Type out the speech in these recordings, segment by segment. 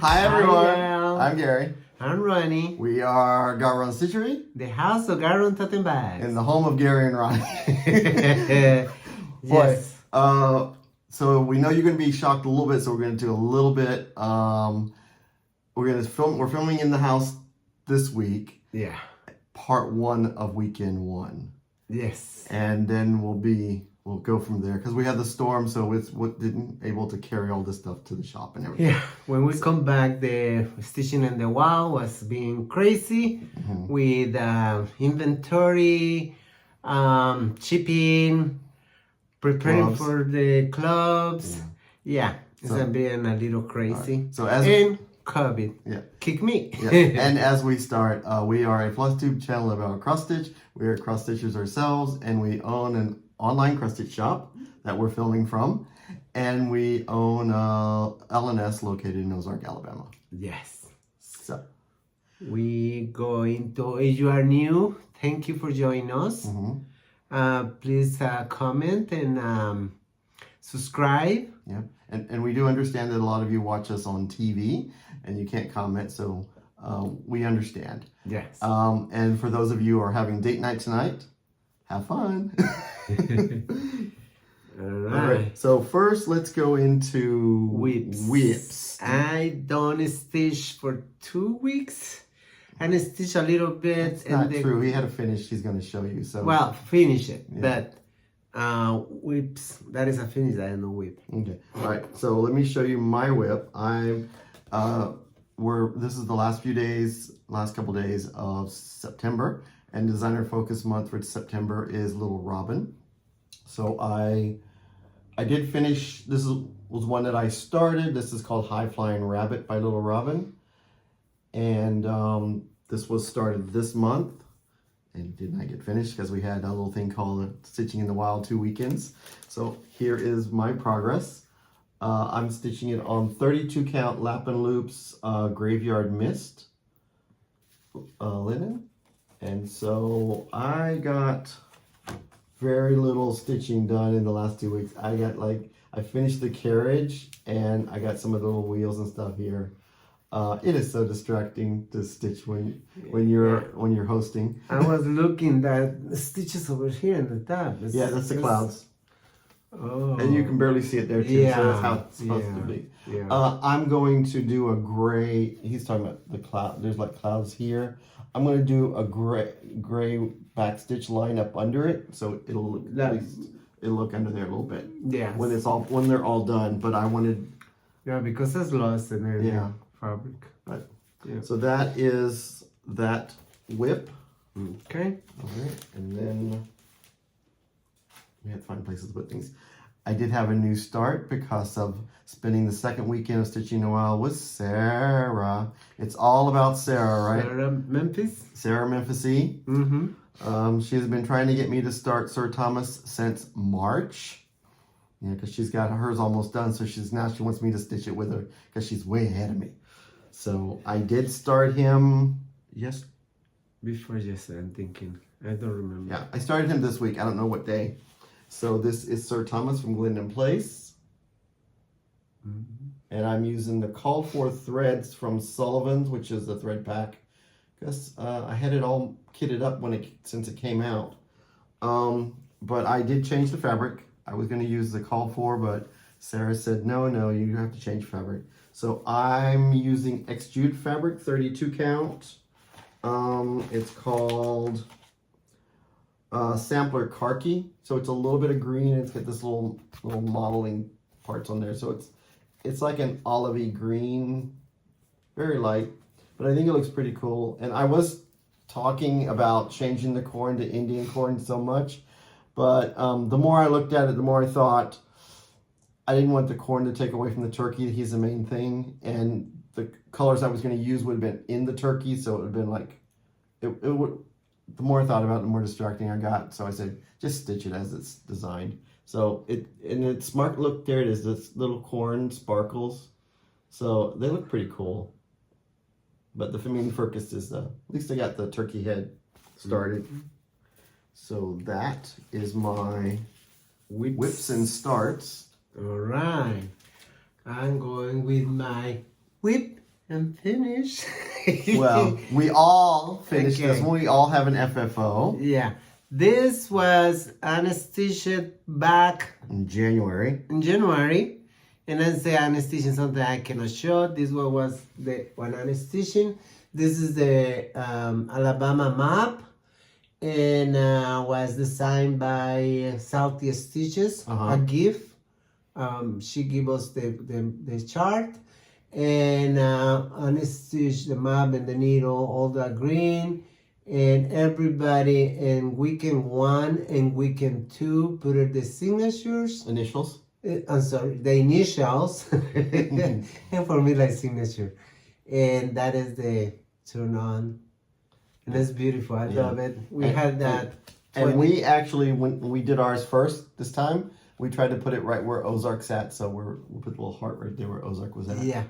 Hi everyone, Hi, I'm Gary. I'm Ronny. We are GaRon Stitchery, The house of GaRon Bags. in the home of Gary and Ronny. Yes. Boy, so we know you're going to be shocked a little bit, so we're going to do a little bit. We're filming in the house this week. Yeah. Part 1 of weekend 1. Yes. And then we'll go from there because we had the storm, so it's didn't able to carry all this stuff to the shop and everything. Yeah. When we come back, the stitching in the wall was being crazy with inventory, shipping, preparing for the clubs. Yeah. It's been a little crazy. Right. So as COVID. Yeah. Kick me. Yeah. And as we start, we are a Flosstube channel about cross stitch. We are cross stitchers ourselves, and we own an online cross stitch shop that we're filming from, and we own LNS located in Ozark, Alabama. Yes. So we going to, if you are new, thank you for joining us. Please comment and subscribe. Yeah, and we do understand that a lot of you watch us on TV and you can't comment, so we understand. Yes. And for those of you who are having date night tonight, have fun. All right. So first, let's go into whips. I don't stitch for 2 weeks. And I stitch a little bit. That's not true. He had a finish. He's going to show you. So well, finish it. Yeah. But whips, that is a finish. I don't know whip. Okay. All right. So let me show you my whip. This is the last couple days of September, and designer focus month for September is Little Robin. So I did finish. This was one that I started. This is called High Flying Rabbit by Little Robin, and this was started this month, and did not get finished because we had a little thing called Stitching in the Wild 2 weekends. So here is my progress. I'm stitching it on 32 count lap and loops graveyard mist linen, and so I got very little stitching done in the last 2 weeks. I finished the carriage, and I got some of the little wheels and stuff here. It is so distracting to stitch when you're hosting. I was looking that stitches over here in the top. Yeah, that's the clouds. Oh. And you can barely see it there too. Yeah. So that's how it's supposed to be. Yeah. I'm going to do a gray. He's talking about the cloud. There's like clouds here. I'm going to do a gray back stitch line up under it, so it'll look it'll look under there a little bit. Yeah. When they're all done, but I wanted. Yeah, because it's lost in the fabric. But so that is that whip. Okay. All right, and then we had to find places to put things. I did have a new start because of spending the second weekend of Stitching a While with Sarah. It's all about Sarah, right? Sarah Memphis-y. She has been trying to get me to start Sir Thomas since March. Yeah, because she's got hers almost done, so she wants me to stitch it with her because she's way ahead of me. So I did start him before yesterday, I'm thinking. I don't remember. Yeah, I started him this week. I don't know what day. So this is Sir Thomas from Glendon Place. And I'm using the called for threads from Sullivan's, which is the thread pack. Because I had it all kitted up since it came out. But I did change the fabric. I was going to use the called for, but Sarah said, no, you have to change fabric. So I'm using Extrude fabric, 32 count. It's called Sampler Khaki. So it's a little bit of green. It's got this little modeling parts on there. So it's like an olivey green, very light, but I think it looks pretty cool. And I was talking about changing the corn to Indian corn so much, but the more I looked at it, the more I thought I didn't want the corn to take away from the turkey. He's the main thing, and the colors I was going to use would have been in the turkey, so it would have been like it would. The more I thought about it, the more distracting I got. So I said, just stitch it as it's designed. So it's smart. Look, there it is. This little corn sparkles. So they look pretty cool. But the main focus is at least I got the turkey head started. So that is my whips and starts. All right. I'm going with my whip and finish. Well, we all finished this Okay. one. We all have an FFO Yeah, this was anesthesia back in January. in January, and I say anesthesia something I cannot show. This one was the one anesthesia. This is the Alabama map, and was designed by Salty Stitches, a gift. She gave us the chart, and anesthesia, the map and the needle, all that green. And everybody in weekend 1 and weekend 2 put the signatures. Initials. I'm sorry, the initials. And for me, like signature. And that is the turn on. And it's beautiful. I love it. We had that. And we actually, when we did ours first this time, we tried to put it right where Ozark's at. So we put a little heart right there where Ozark was at. Yeah.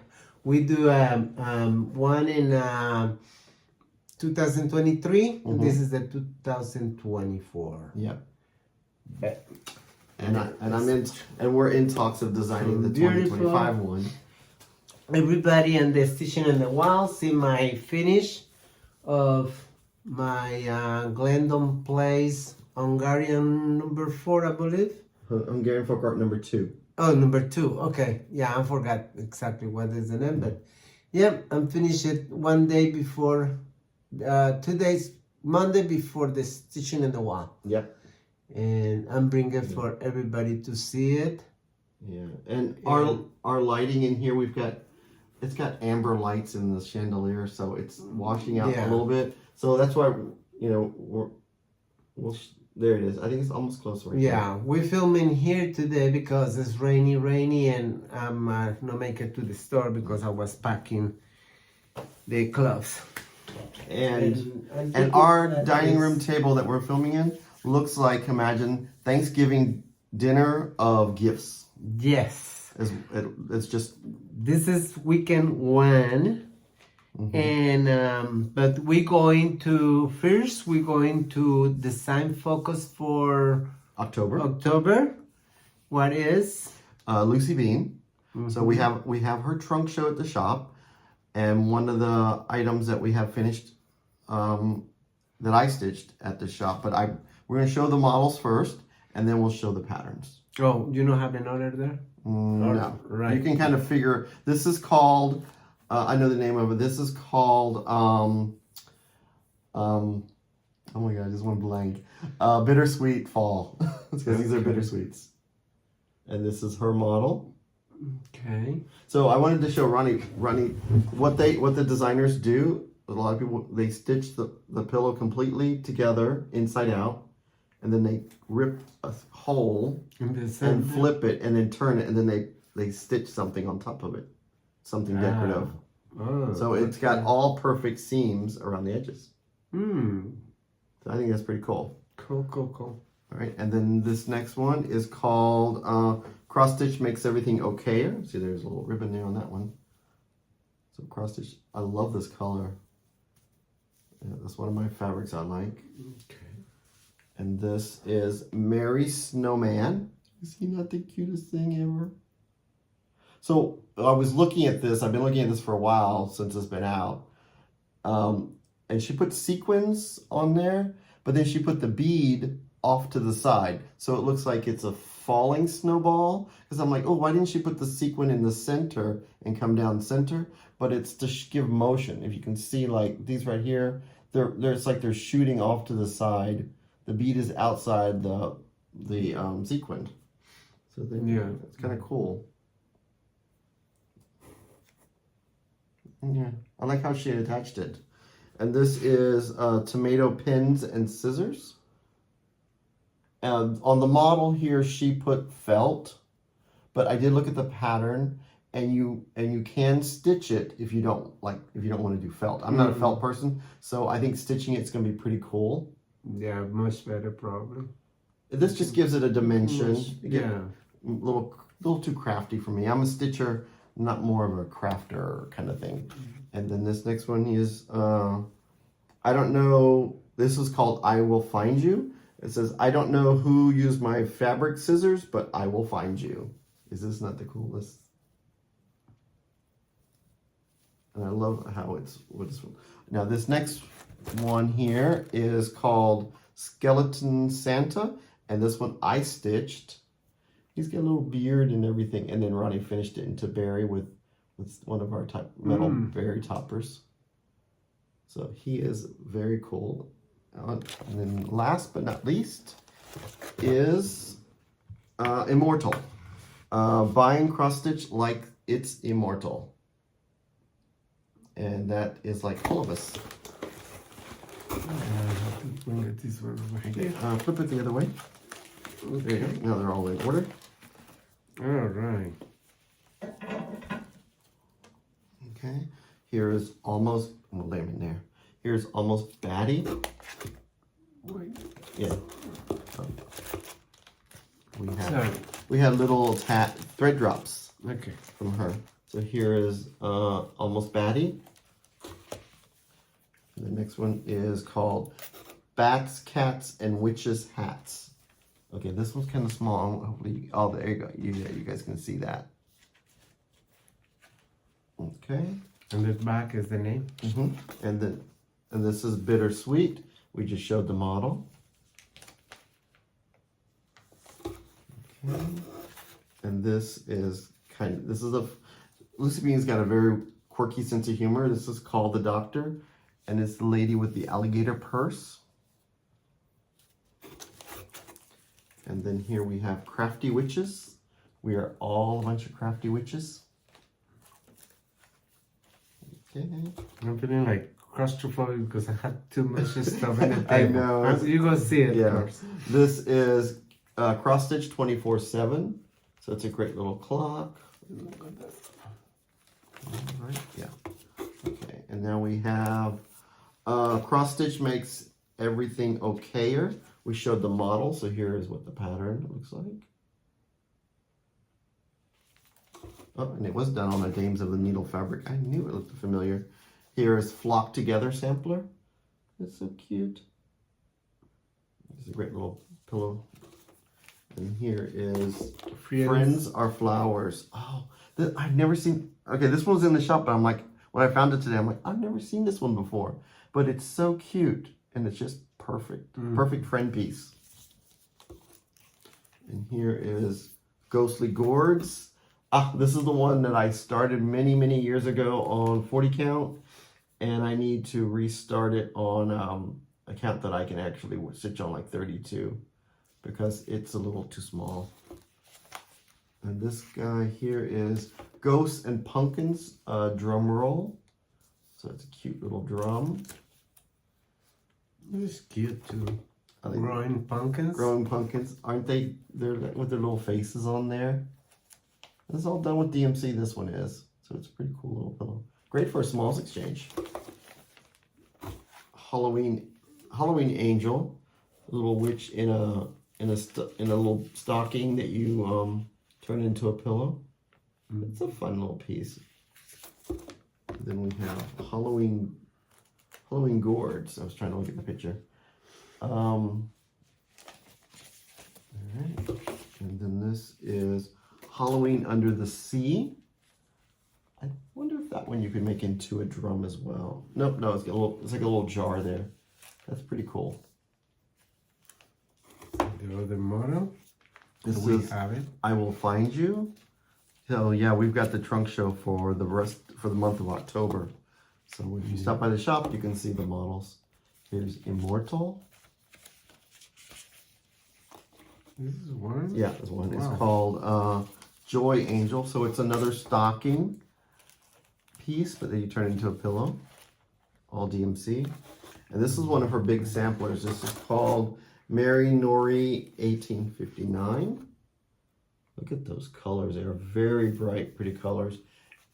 We do one in 2023. This is the 2024. Yep. But, And we're in talks of designing the Beautiful. 2025 one. everybody and the station on the wall see my finish of my Glendon Place Hungarian number 4, I believe. Hungarian folk art number 2. Oh, number 2. Okay. Yeah, I forgot exactly what is the name, but yeah, I'm finished it one day before, 2 days, Monday before the stitching in the wall. Yep. And I'm bringing it for everybody to see it. Yeah. And our lighting in here, it's got amber lights in the chandelier, so it's washing out a little bit. So that's why, there it is. I think it's almost close right Yeah, we're filming here today because it's rainy, and I'm not making it to the store because I was packing the clothes. And our dining room table that we're filming in looks like, imagine, Thanksgiving dinner of gifts. Yes. It's just... This is weekend 1. And but we're going to design focus for October. What is Lucy Bean. So we have her trunk show at the shop, and one of the items that we have finished that I stitched at the shop. But we're going to show the models first, and then we'll show the patterns. Oh, you don't have an order there? No, right. You can kind of figure. This is called. I know the name of it. This is called, oh my God, I just went blank. Bittersweet Fall. It's because these are bittersweets. And this is her model. Okay. So I wanted to show Ronny, what the designers do. A lot of people, they stitch the pillow completely together, inside out, and then they rip a hole and flip it, and then turn it, and then they stitch something on top of it. Something decorative. Oh, so it's got all perfect seams around the edges. So I think that's pretty cool. Cool. All right, and then this next one is called Cross Stitch Makes Everything Okay. See, there's a little ribbon there on that one. So cross stitch, I love this color. Yeah, that's one of my fabrics I like. Okay. And this is Merry Snowman. Is he not the cutest thing ever? So I was looking at this. I've been looking at this for a while since it's been out. And she put sequins on there, but then she put the bead off to the side. So it looks like it's a falling snowball. Because I'm like, oh, why didn't she put the sequin in the center and come down center? But it's to give motion. If you can see, like these right here, it's like they're shooting off to the side. The bead is outside the sequin. So it's kind of cool. Yeah, I like how she attached it. And this is tomato pins and scissors. And on the model here, she put felt, but I did look at the pattern, and you can stitch it if you don't want to do felt. I'm not a felt person, so I think stitching it's going to be pretty cool. Yeah, much better probably. This just gives it a dimension. A little too crafty for me. I'm a stitcher, not more of a crafter kind of thing. And then this next one is, I don't know, this is called I Will Find You. It says, I don't know who used my fabric scissors, but I will find you. Is this not the coolest? And I love how it's, now this next one here is called Skeleton Santa. And this one I stitched. He's got a little beard and everything. And then Ronnie finished it into berry with one of our metal berry toppers. So he is very cool. And then last but not least is Immortal. Buying cross stitch like it's immortal. And that is like all of us. Bring it this way over here. Flip it the other way. There you go. Now they're all in order. All right. Okay. Here is almost. We'll lay them in there. Here's almost Batty. Wait. Yeah. We had little thread drops. Okay. From her. So here is almost Batty. And the next one is called Bats, Cats, and Witches Hats. Okay, this one's kind of small. Hopefully, oh, there you go. You guys can see that. Okay. And the back is the name. And this is Bittersweet. We just showed the model. Okay. And this is Lucy Bean's got a very quirky sense of humor. This is called The Doctor, and it's the lady with the alligator purse. And then here we have Crafty Witches. We are all a bunch of crafty witches. Okay. I'm feeling like claustrophobic because I had too much stuff in the table. I know. You go see it. Yeah. This is cross stitch 24/7. So it's a great little clock. All right. Yeah. Okay. And now we have cross stitch makes everything okayer. We showed the model, so here is what the pattern looks like. Oh, and it was done on a Dames of the Needle fabric. I knew it looked familiar. Here is Flock Together sampler. It's so cute. It's a great little pillow. And here is Friends Are Flowers. Oh, I've never seen, okay, this one's in the shop, but I'm like, when I found it today, I'm like, I've never seen this one before. But it's so cute, and it's just perfect. Perfect friend piece. And here is Ghostly Gourds. This is the one that I started many, many years ago on 40 count, and I need to restart it on a count that I can actually stitch on like 32 because it's a little too small. And this guy here is Ghosts and Pumpkins drum roll. So it's a cute little drum. This is cute too. Growing pumpkins? Growing pumpkins. Aren't they? They're with their little faces on there. This is all done with DMC, this one is. So it's a pretty cool little pillow. Great for a smalls exchange. Halloween angel. A little witch in a little stocking that you turn into a pillow. It's a fun little piece. Then we have Halloween gourds. I was trying to look at the picture. All right. And then this is Halloween Under the Sea. I wonder if that one you could make into a drum as well. Nope, no, it's like a little jar there. That's pretty cool. The other model. This we is have it. I Will Find You. So yeah, we've got the trunk show for the month of October. So when you stop by the shop, you can see the models. Here's Immortal. This is one? Yeah, this one is called Joy Angel. So it's another stocking piece, but then you turn it into a pillow. All DMC. And this is one of her big samplers. This is called Mary Nori 1859. Look at those colors. They are very bright, pretty colors.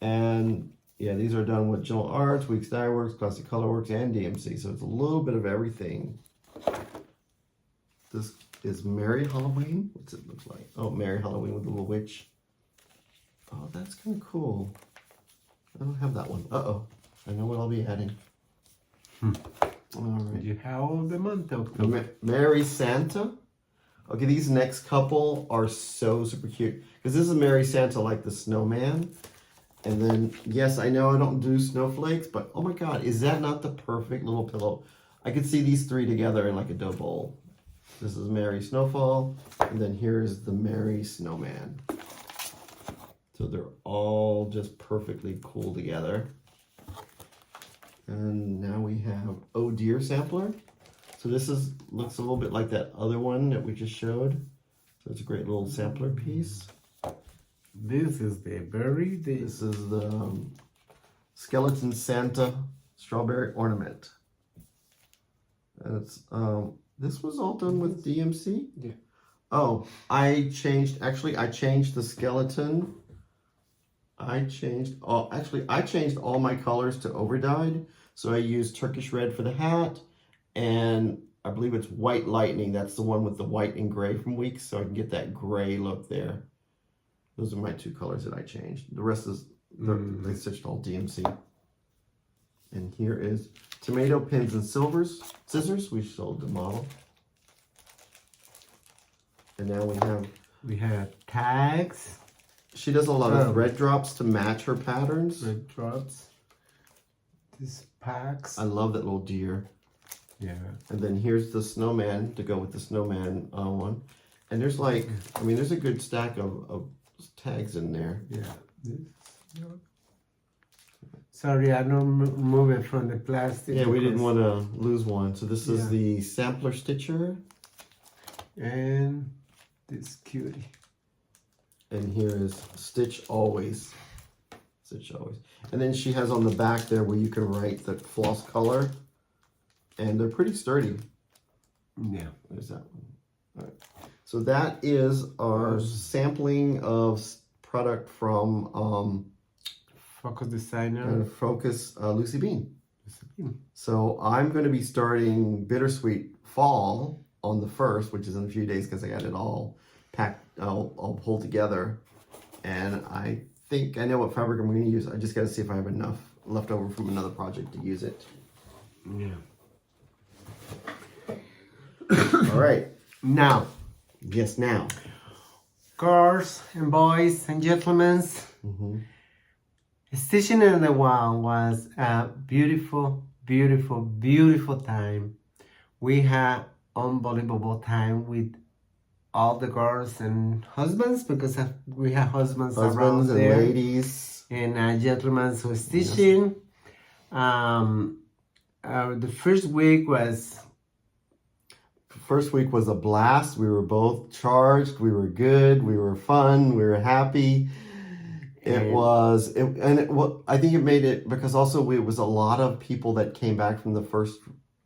And yeah, these are done with General Arts, Weeks Dye Works, Classic Color Works, and DMC. So it's a little bit of everything. This is Merry Halloween. What's it look like? Oh, Merry Halloween with the little witch. Oh, that's kind of cool. I don't have that one. Uh-oh. I know what I'll be adding. All right. You have the month of October. Merry Santa. Okay, these next couple are so super cute. Because this is Merry Santa like the snowman. And then, yes, I know I don't do snowflakes, but oh my God, is that not the perfect little pillow? I could see these three together in like a dough bowl. This is Merry Snowfall, and then here's the Merry Snowman. So they're all just perfectly cool together. And now we have Oh Dear Sampler. So this looks a little bit like that other one that we just showed. So it's a great little sampler piece. This is the berry. This is the Skeleton Santa Strawberry Ornament. And it's this was all done with DMC? Yeah. Oh, I changed the skeleton. I changed all my colors to overdyed. So I used Turkish red for the hat, and I believe it's White Lightning. That's the one with the white and gray from Weeks, so I can get that gray look there. Those are my two colors that I changed. The rest is, they stitched all DMC. And here is Tomato Pins and Scissors. We sold the model. And now we have tags. She does a lot of thread drops to match her patterns. Thread drops. These packs. I love that little deer. Yeah. And then here's the snowman to go with the snowman one. And there's like, I mean, there's a good stack of tags in there. Yeah. Sorry, I don't move it from the plastic. Yeah, we didn't want to lose one. So this is the Sampler Stitcher. And this cutie. And here is Stitch Always. Stitch Always. And then she has on the back there where you can write the floss color. And they're pretty sturdy. Yeah. There's that one. All right. So that is our sampling of product from Focus Designer. and Focus Lucy Bean. So I'm going to be starting Bittersweet Fall on the 1st, which is in a few days because I got it all packed, all pulled together. And I think I know what fabric I'm going to use. I just got to see if I have enough left over from another project to use it. Yeah. All right. Now. Yes, now. Girls and boys and gentlemen. Stitching in the Wild was a beautiful, beautiful, beautiful time. We had unbelievable time with all the girls and husbands because we have husbands around and there. ladies. And gentlemen who was stitching. The first week was... First week was a blast. We were both charged. We were good. We were fun. We were happy. I think it made it because also it was a lot of people that came back from the first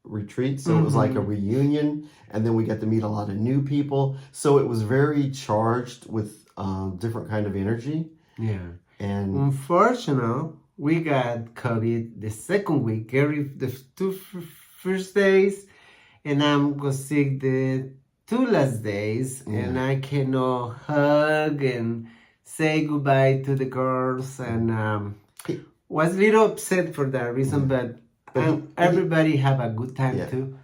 retreat. So it was like a reunion, and then we got to meet a lot of new people. So it was very charged with different kind of energy. Yeah. And unfortunately, we got COVID the second week, Gary the two first days, and I'm got sick the 2 last days, and I cannot hug and say goodbye to the girls, and was a little upset for that reason, but everybody have a good time too.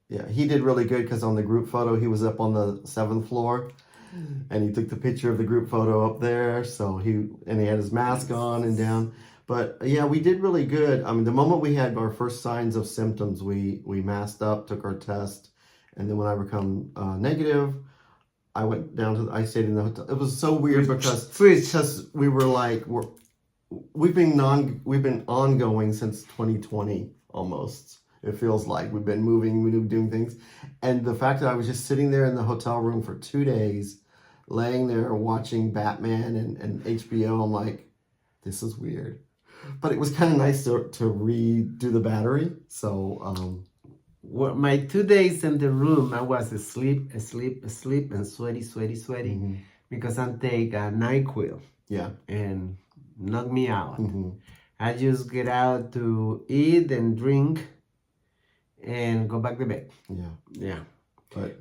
Yeah, he did really good because on the group photo, he was up on the 7th floor, and he took the picture of the group photo up there. So he had his mask on and down. But yeah, we did really good. I mean, the moment we had our first signs of symptoms, we masked up, took our test, and then when I become negative, I went down I stayed in the hotel. It was so weird because we were like, we've been ongoing since 2020 almost. It feels like we've been moving, we've been doing things. And the fact that I was just sitting there in the hotel room for 2 days, laying there watching Batman and HBO, I'm like, this is weird. But it was kind of nice to redo the battery. So, my 2 days in the room, I was asleep, and sweaty, because I take a NyQuil. Yeah. And knock me out. I just get out to eat and drink and go back to bed. Yeah.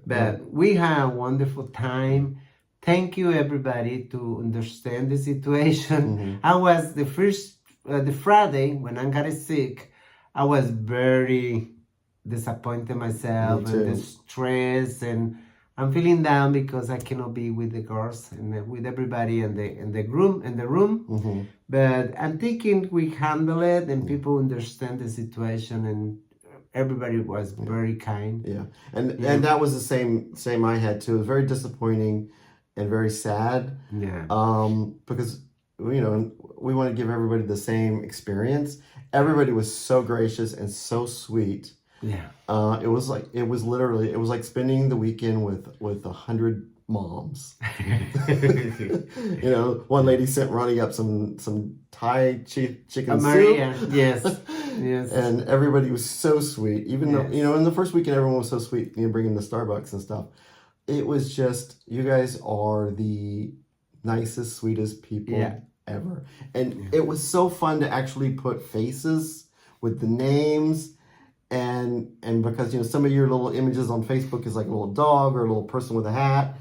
But we had a wonderful time. Thank you, everybody, to understand the situation. I was the Friday when I got sick, I was very disappointed myself and the stress, and I'm feeling down because I cannot be with the girls and with everybody in the room. Mm-hmm. But I'm thinking we handle it and people understand the situation and everybody was very kind. Yeah, and that was the same I had too. It was very disappointing and very sad. Yeah. Because we want to give everybody the same experience. Everybody was so gracious and so sweet. Yeah. It was like spending the weekend with 100 moms. One lady sent Ronny up some Thai chicken soup. Yes. Yes. And everybody was so sweet. Even though, in the first weekend, everyone was so sweet, bringing the Starbucks and stuff. It was just, you guys are the nicest, sweetest people ever. And it was so fun to actually put faces with the names. And because, some of your little images on Facebook is like a little dog or a little person with a hat.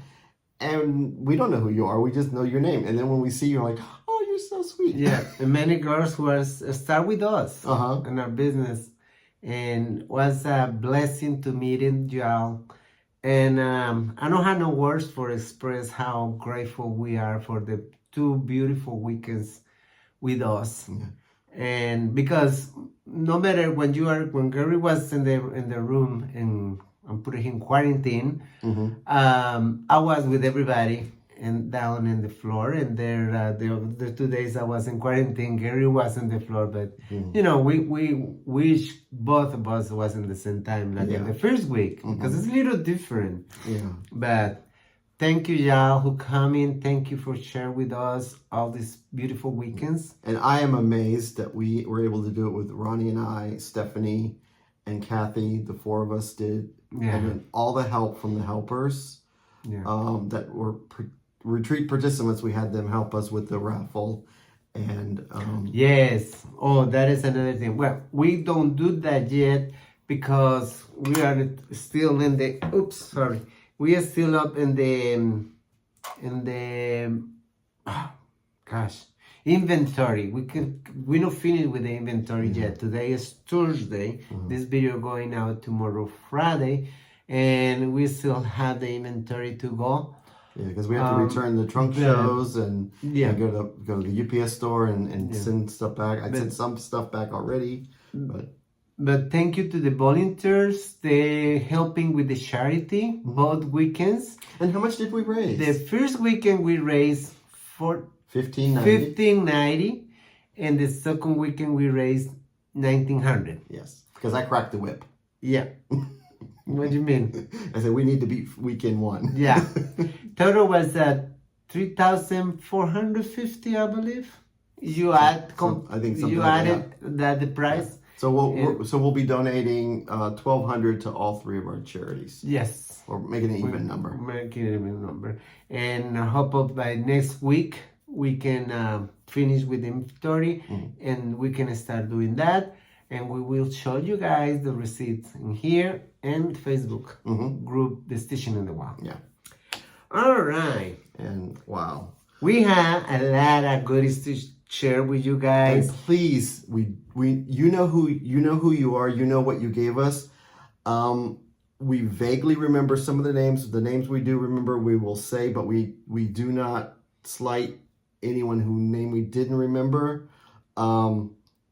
And we don't know who you are. We just know your name. And then when we see you, you're like, oh, you're so sweet. Yeah. And many girls who start with us in our business. And was a blessing to meeting y'all. And I don't have no words for express how grateful we are for the 2 beautiful weekends with us. Yeah. And because no matter when Gary was in the room and I'm putting him in quarantine, I was with everybody and down in the floor. And there, the 2 days I was in quarantine, Gary was on the floor. But we wish both of us was in the same time, like in the first week, because it's a little different. Yeah. But thank you, y'all, who come in. Thank you for sharing with us all these beautiful weekends. And I am amazed that we were able to do it with Ronny and I, Stephanie and Kathy. The 4 of us did. Yeah. And then all the help from the helpers that were retreat participants. We had them help us with the raffle. And yes. Oh, that is another thing. Well, we don't do that yet because we are still in the... Oops, sorry. We are still up in the inventory. We not finished with the inventory yet. Today is Thursday. This video going out tomorrow, Friday, and we still have the inventory to go. Yeah, because we have to return the trunk shows and go to the UPS store and send stuff back. I sent some stuff back already, But thank you to the volunteers. They're helping with the charity both weekends. And how much did we raise? The first weekend we raised for $1,590. and the second weekend we raised $1,900. Yes, because I cracked the whip. Yeah. What do you mean? I said we need to beat weekend 1. Yeah. Total was at $3,450, I believe. You add. I think something you like added the price. Yeah. So we'll be donating $1,200 to all 3 of our charities. Yes. Or making an even number. Making an even number. And I hope by next week we can finish with the inventory and we can start doing that. And we will show you guys the receipts in here and Facebook group, The Stitching in the Wall. Yeah. All right. And wow. We have a lot of goodies to share with you guys. And please, you know who you are. You know what you gave us. We vaguely remember some of the names. The names we do remember, we will say, but we do not slight anyone whose name we didn't remember.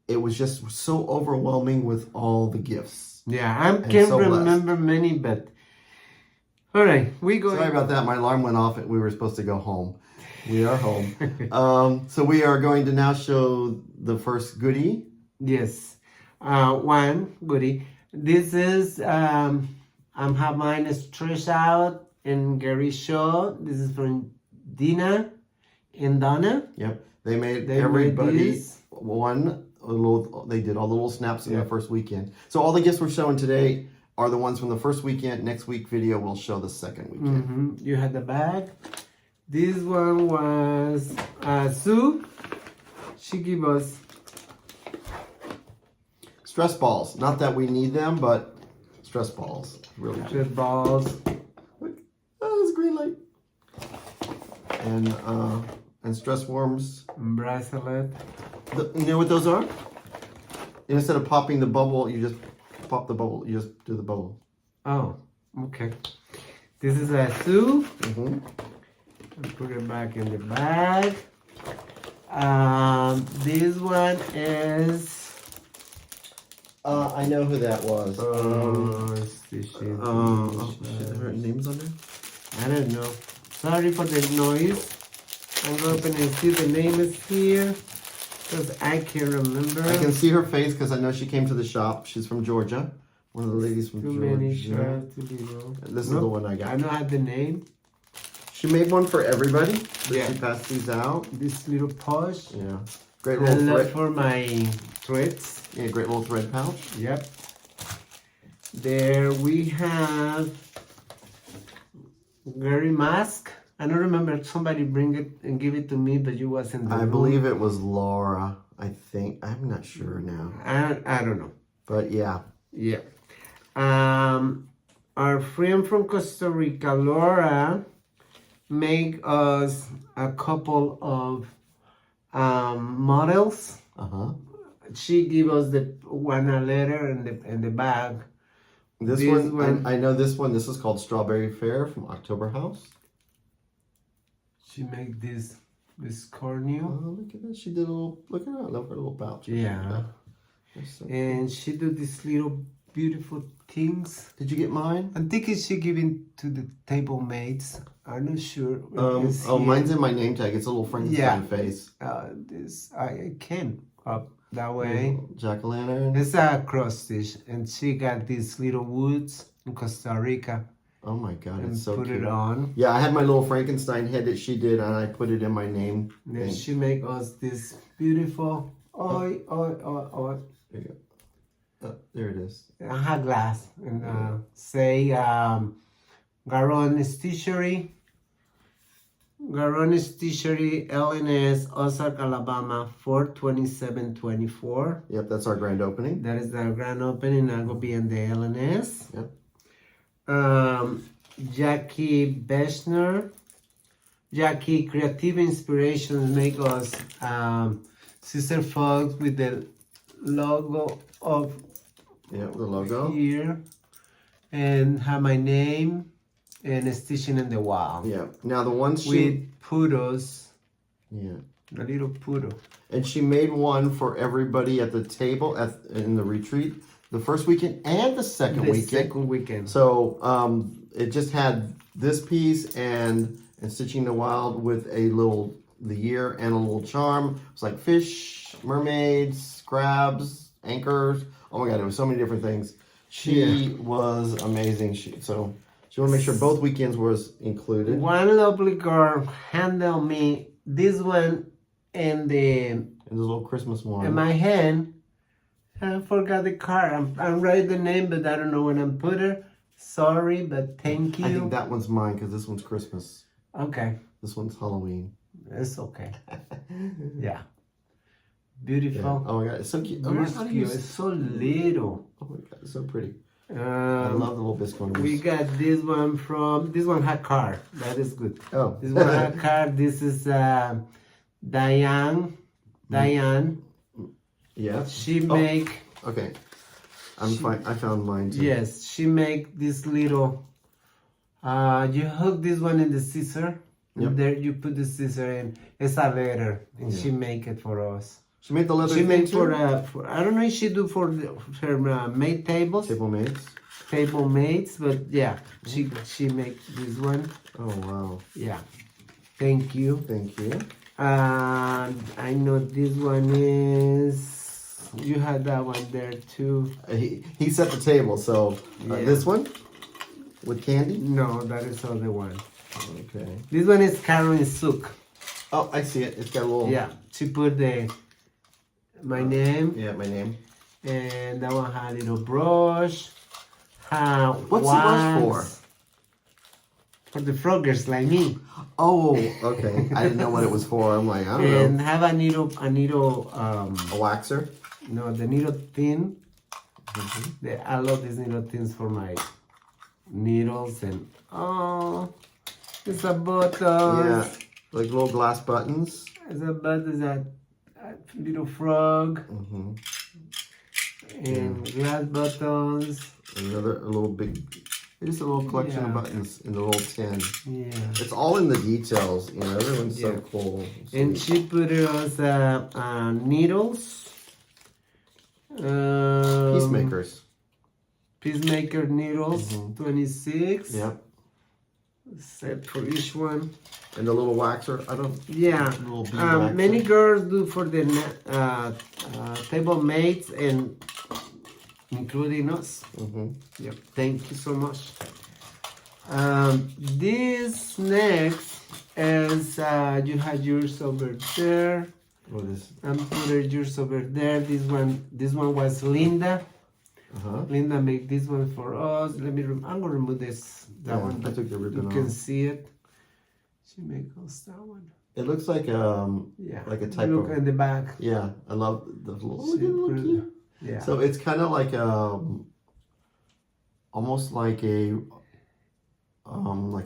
It was just so overwhelming with all the gifts. Yeah, I can't remember many, but all right, Sorry about that. My alarm went off and we were supposed to go home. We are home. So we are going to now show the first goodie. Yes, one goodie. This is I have mine stretched out in Gary's show. This is from Dina and Donna. Yep, they made everybody one. They did all the little snaps in the first weekend. So all the gifts we're showing today are the ones from the first weekend. Next week video will show the second weekend. You had the bag. This one was Sue. She gave us stress balls. Not that we need them, but stress balls. Really. Stress balls. Look, there's a green light. And stress worms. Bracelet. You know what those are? Instead of popping the bubble, you just pop the bubble. You just do the bubble. Oh, okay. This is a Thur. Mm-hmm. Put it back in the bag. This one is. I know who that was. Shit, her name's on there? I don't know. Sorry for the noise. I'm going to open and see the name is here. Because I can't remember. I can see her face because I know she came to the shop. She's from Georgia. One of the ladies from Too Georgia. many shots to be known. This is the one I got. I don't have the name. She made one for everybody. So Yeah. she passed these out. This little pouch. Yeah. Great I little love thread. for my threads. Yeah, great little thread pouch. Yep. There we have Gary mask. I don't remember, somebody bring it and give it to me, but you wasn't there. I believe it was Laura. I think. I'm not sure now. I don't know. But yeah. Yeah. Our friend from Costa Rica, Laura, make us a couple of models. Uh-huh. She give us the one a letter and the bag. This one, I know this one. This is called Strawberry Fair from October House. She make this cornmeal. Oh, look at that. She did a little, look at her. I love her little pouch. Yeah. That's so And she do these little beautiful things. Did you get mine? I'm thinking she giving to the table mates. I'm not sure. It's Oh, here. mine's in my name tag. It's a little Frankenstein face. This I can up that way. Jack-o'-lantern. It's a cross stitch, and she got these little woods in Costa Rica Oh my God, and it's so put cute. it on. Yeah, I had my little Frankenstein head that she did, and I put it in my name. Then thing. she make us this beautiful There you go. Oh, there it is. hot glass and say GaRon Stitchery LNS, Ozark, Alabama, 4/27/24. Yep, that's our grand opening. That is the grand opening. I will be in the LNS. Yep. Jackie Beshner. Jackie Creative Inspirations make us scissor fox with the logo of Yep, the logo. here and have my name and stitching in the wall. Yeah. Now the one she. With poodles, Yeah. a little poodle. And she made one for everybody at the table in the retreat, the first weekend and the second The weekend. second weekend. So it just had this piece and Stitching the Wild with the year and a little charm. It's like fish, mermaids, crabs, anchors. Oh my God, it was so many different things. She was amazing. She want to make sure both weekends was included. One lovely girl handled me this one and And this little Christmas one. in my hand. I forgot the card. I'm writing the name, but I don't know when I'm put her. Sorry, but thank you. I think that one's mine because this one's Christmas. Okay, This one's Halloween. it's okay. Yeah, beautiful. Yeah. Oh my God, it's so cute. Oh, Very how do you cute. It's so little. Oh my God, it's so pretty. I love the little biscuit We got this one from this one had card. That is good. Oh. This one had card. This is Diane. Yeah. She make Okay. I'm fine. I found mine too. yes. She make this little. You hook this one in the scissor. Yep. And there you put the scissor in. It's a letter, and she make it for us. She made the leather. She thing made too? for I don't know if she do for her maid tables, Table mates. table mates, but yeah, she make this one. Oh wow. Yeah, thank you. Thank you. I know this one is. You had that one there too. He set the table. So Yeah. this one with candy. No, that is other one. Okay. This one is Karen Sook. Oh, I see it. It's got a little. Yeah, she put my name, Yeah, my name. and that one had a little brush. What's the brush for? For the froggers like me. Oh, okay. I didn't know what it was for. I'm like, I don't And know. have a needle, A waxer. no, the needle thin. I love these needle thins for my needles and it's a button. Yeah, like little glass buttons. It's a button, that little frog and glass buttons. A little big It's just a little collection of Yeah. buttons in the little tin. Yeah. It's all in the details, you know. Everyone's Yeah. so cool. And Sweet. she put us needles. Peacemakers. Peacemaker needles, Mhm. 26. Yep. Set for each one. And the little waxer. I don't. Yeah. Little bead waxer. Many girls do for the table mates and including us. Mm-hmm. Yep. Thank you so much. This next is you had yours over there. What is? I'm putting yours over there. This one was Linda. Uh-huh. Linda made this one for us. I'm gonna remove that one. I took the You ribbon can off. see it. She made us that one. It looks like Yeah. like a type Look of. in the back. Yeah, I love the little. Super- Look cute. Yeah. So it's kind of like almost like a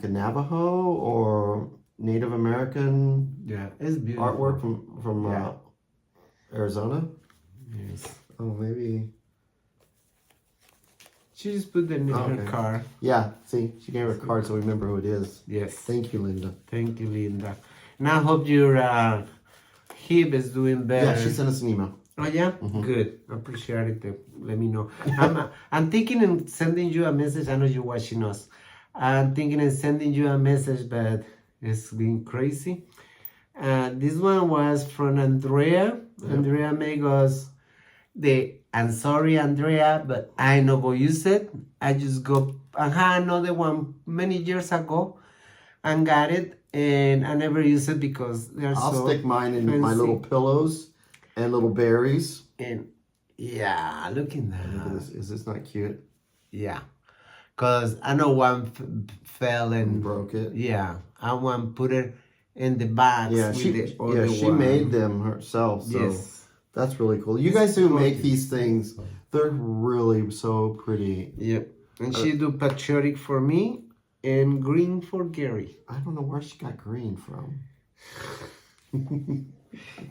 Navajo or Native American Yeah. It's beautiful. artwork from Yeah. Arizona. Yes. Oh, maybe. She just put them in her Okay. car. Yeah. See, she gave her a card, so we remember who it is. Yes. Thank you, Linda. Thank you, Linda. And I hope your hip is doing better. Yeah, she sent us an email. Oh yeah, good. I appreciate it. Let me know. I'm thinking of sending you a message. I know you're watching us. I'm thinking of sending you a message, but it's been crazy. This one was from Andrea. Yep. Andrea made us I'm sorry, Andrea, but I no go use it. I just go. I had another one many years ago and got it, and I never use it because they're I'll so stick mine in my fancy. little pillows and little berries. And yeah, look at that. Look at this. Is this not cute? Yeah, cause I know one fell And and broke it. yeah, I want put it in the box. Yeah, with she the other she one. made them herself. So Yes. that's really cool. You guys who make these things, they're really so pretty. Yep. And she do patriotic for me and green for Gary. I don't know where she got green from.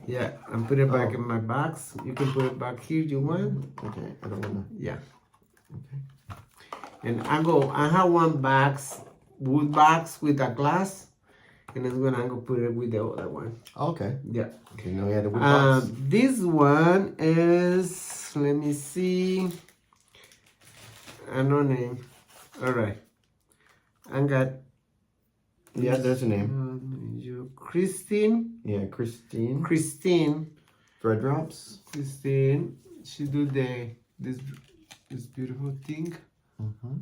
Yeah, and put it back in my box. You can put it back here. You want? Okay, I don't want to. Yeah. Okay. And I have one box, wood box with a glass, and I'm gonna put it with the other one. Okay. Yeah. Okay, now we had a wood box. This one is, let me see. I know name. All right. I got. Yeah, there's a name. You Christine. Yeah, Christine. Christine. Thread drops. Christine. She do this beautiful thing. Mm-hmm.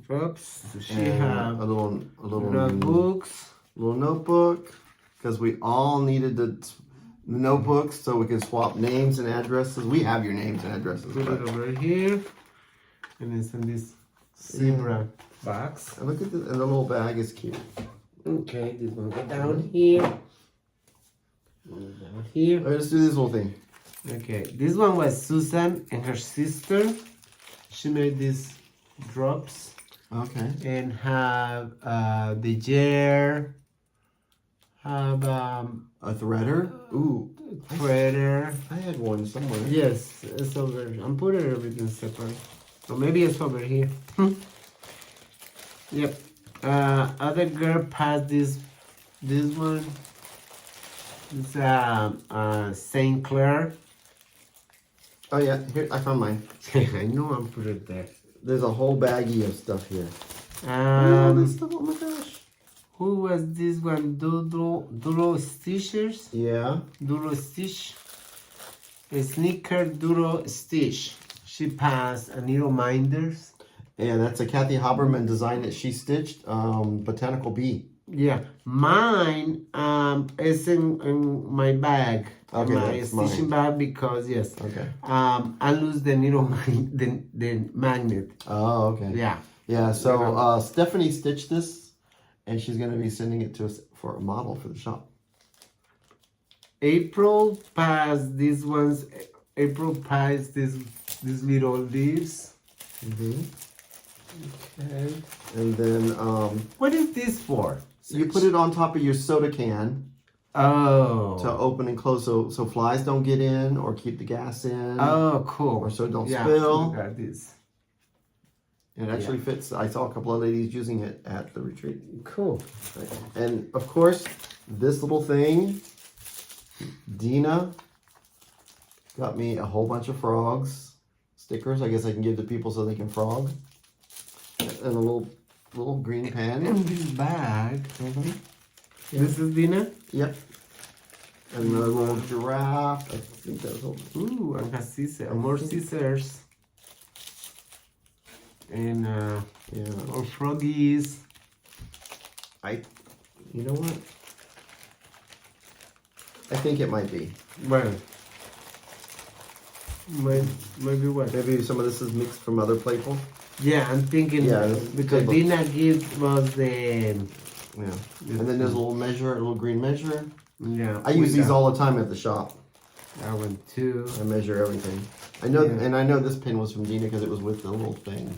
Drops. She And have a little notebooks. little notebook, because we all needed the notebooks so we could swap names and addresses. We have your names and addresses. Put But it over here, and it's in this zebra box. and look at and the little bag is cute. Okay, this one go down here. Down here. All right, let's do this little thing. Okay, this one was Susan and her sister. She made these drops Okay. and have the jar, have A threader. Ooh, threader. I had one somewhere. Yes, it's over. I'm putting everything separate. Or maybe it's over here. Yep. Other girl passed this one. It's Saint Clair. Oh yeah, here I found mine. I know I'm putting it there. There's a whole baggie of stuff here. Oh, this stuff. Oh my gosh. Who was this one? Duro Stitchers? Yeah. Duro Stitch. A sneaker Duro Stitch. She passed a needle minders. And that's a Kathy Haberman design that she stitched. Botanical bee. Yeah, mine is in my bag. Okay, my that's stitching mine. bag because yes. Okay. I lose the needle the magnet. Oh, okay. Yeah. Yeah, so Stephanie stitched this, and she's going to be sending it to us for a model for the shop. April passed these ones. April passed these little leaves. Mm-hmm. Okay. And then What is this for? you put it on top of your soda can Oh. to open and close so flies don't get in or keep the gas in. Oh, cool. Or so it don't yeah, spill. Look at this. And it actually fits. I saw a couple of ladies using it at the retreat. Cool. And of course, this little thing, Dina got me a whole bunch of frogs stickers. I guess I can give to people so they can frog. And a little green pen. And this bag. Mm-hmm. This is Dina? Yep. And a little giraffe. I think that's all. Ooh, and has scissors. More scissors. And more froggies. You know what? I think it might be. Well, maybe what? Maybe some of this is mixed from other Playful. Yeah, I'm thinking because Dina gives us the And then there's a little measure, a little green measure. Yeah. I use these all the time at the shop. That one too. I measure everything. I know, and I know this pin was from Dina because it was with the little thing.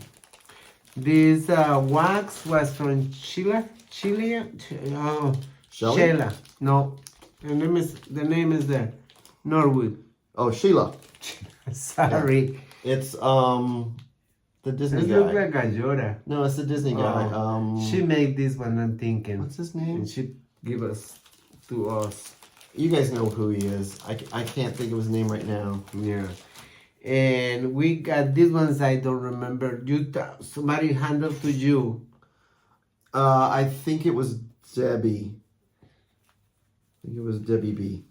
This wax was from Sheila. Sheila. No, the name is there. Norwood. Oh, Sheila. Sorry. It's the Disney It guy. looks like a Yoda. No, it's the Disney guy. She made this one, I'm thinking. What's his name? And she give us to us. You guys know who he is. I can't think of his name right now. Yeah. And we got these ones I don't remember. Somebody handled to you. I think it was Debbie. I think it was Debbie B.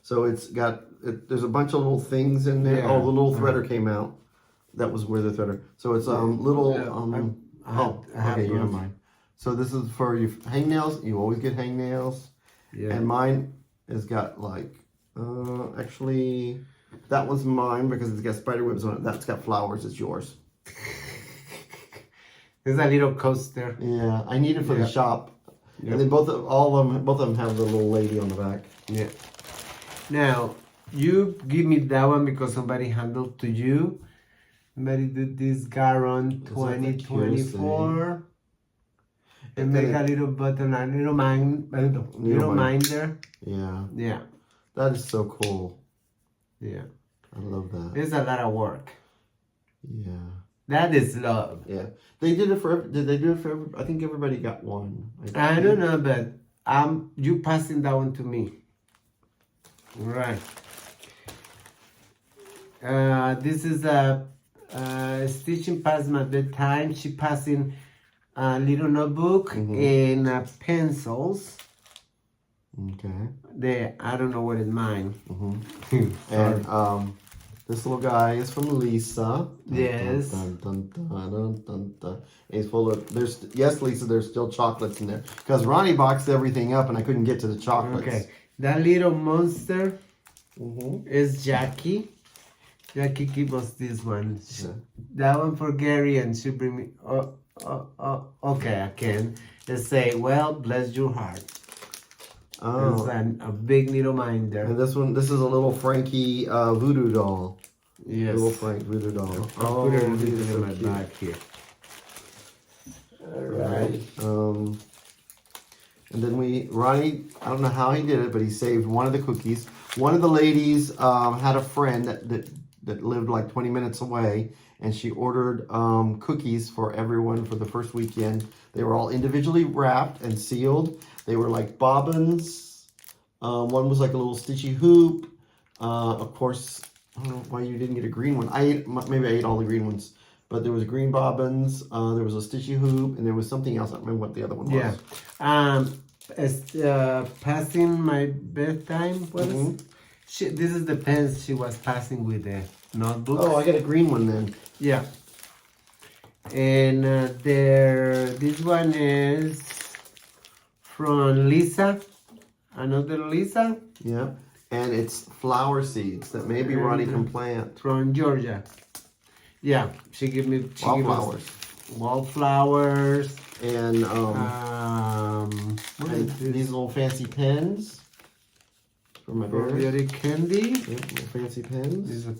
So it's got, there's a bunch of little things in there. Yeah. Oh, the little threader came out. That was where the threader. So it's little, okay, you have mine. So this is for your hangnails. You always get hangnails. Yeah. And mine has got like, actually, that one's mine because it's got spider webs on it. That's got flowers. It's yours. There's a little coaster. Yeah, I need it for the shop. Yeah. And then both of them have the little lady on the back. Yeah. Now, you give me that one because somebody handled to you. Somebody did this GaRon 2024. And make a little button, a little minder. Yeah. Yeah. That is so cool. Yeah. I love that. It's a lot of work. Yeah. That is love. Yeah. They did it for, did they do it for, I think everybody got one. I don't know, but you passing that one to me. Right. This is a stitching plasma at the time. She passing a little notebook and pencils. Okay. I don't know what is mine. And this little guy is from Lisa. Yes. Dun, dun, dun, dun, dun, dun, dun. He's full of, yes, Lisa, there's still chocolates in there. Because Ronny boxed everything up and I couldn't get to the chocolates. Okay. That little monster is Jackie. Jackie give us this one. That one for Gary, and she bring me. Okay, I can. Let's say, well, bless your heart. Oh. It's a big needle minder. And this one, this is a little Frankie voodoo doll. Yes. Little Frank voodoo doll. I'll put her in my bag here. Alright. And then Ronny, I don't know how he did it, but he saved one of the cookies. One of the ladies had a friend that lived like 20 minutes away, and she ordered cookies for everyone for the first weekend. They were all individually wrapped and sealed. They were like bobbins. One was like a little stitchy hoop. Of course, I don't know why you didn't get a green one. Maybe I ate all the green ones. But there was green bobbins, there was a stitchy hoop, and there was something else. I don't remember what the other one was. Yeah. Passing my bedtime. This is the pens she was passing with the notebook. Oh, I got a green one then. Yeah. And this one is from Lisa. Another Lisa. Yeah. And it's flower seeds that maybe Ronny can plant. From Georgia. Yeah, she gave me Wallflowers. Wallflowers. And and these little fancy pens for my bears. Candy. Yep, little fancy pens. These are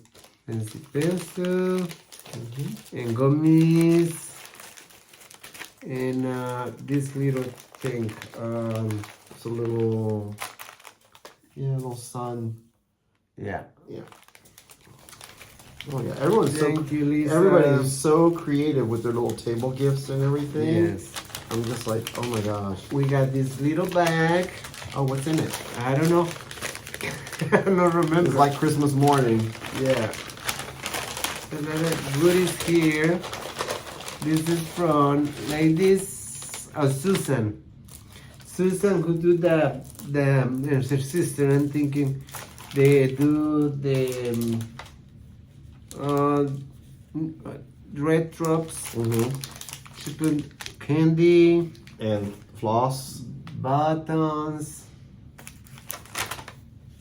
fancy pencil. And gummies. And this little thing. It's a little, little sun. Yeah. Yeah. Oh yeah, everyone's Thank you, Lisa. everybody is so creative with their little table gifts and everything. Yes. I'm just like, oh my gosh. We got this little bag. Oh, what's in it? I don't know. I don't remember. It's like Christmas morning. Yeah. Another goodies here. This is from ladies. Oh, Susan. Susan who do the her sister. I'm thinking they do the red drops. Mm-hmm. She put candy, And floss. buttons.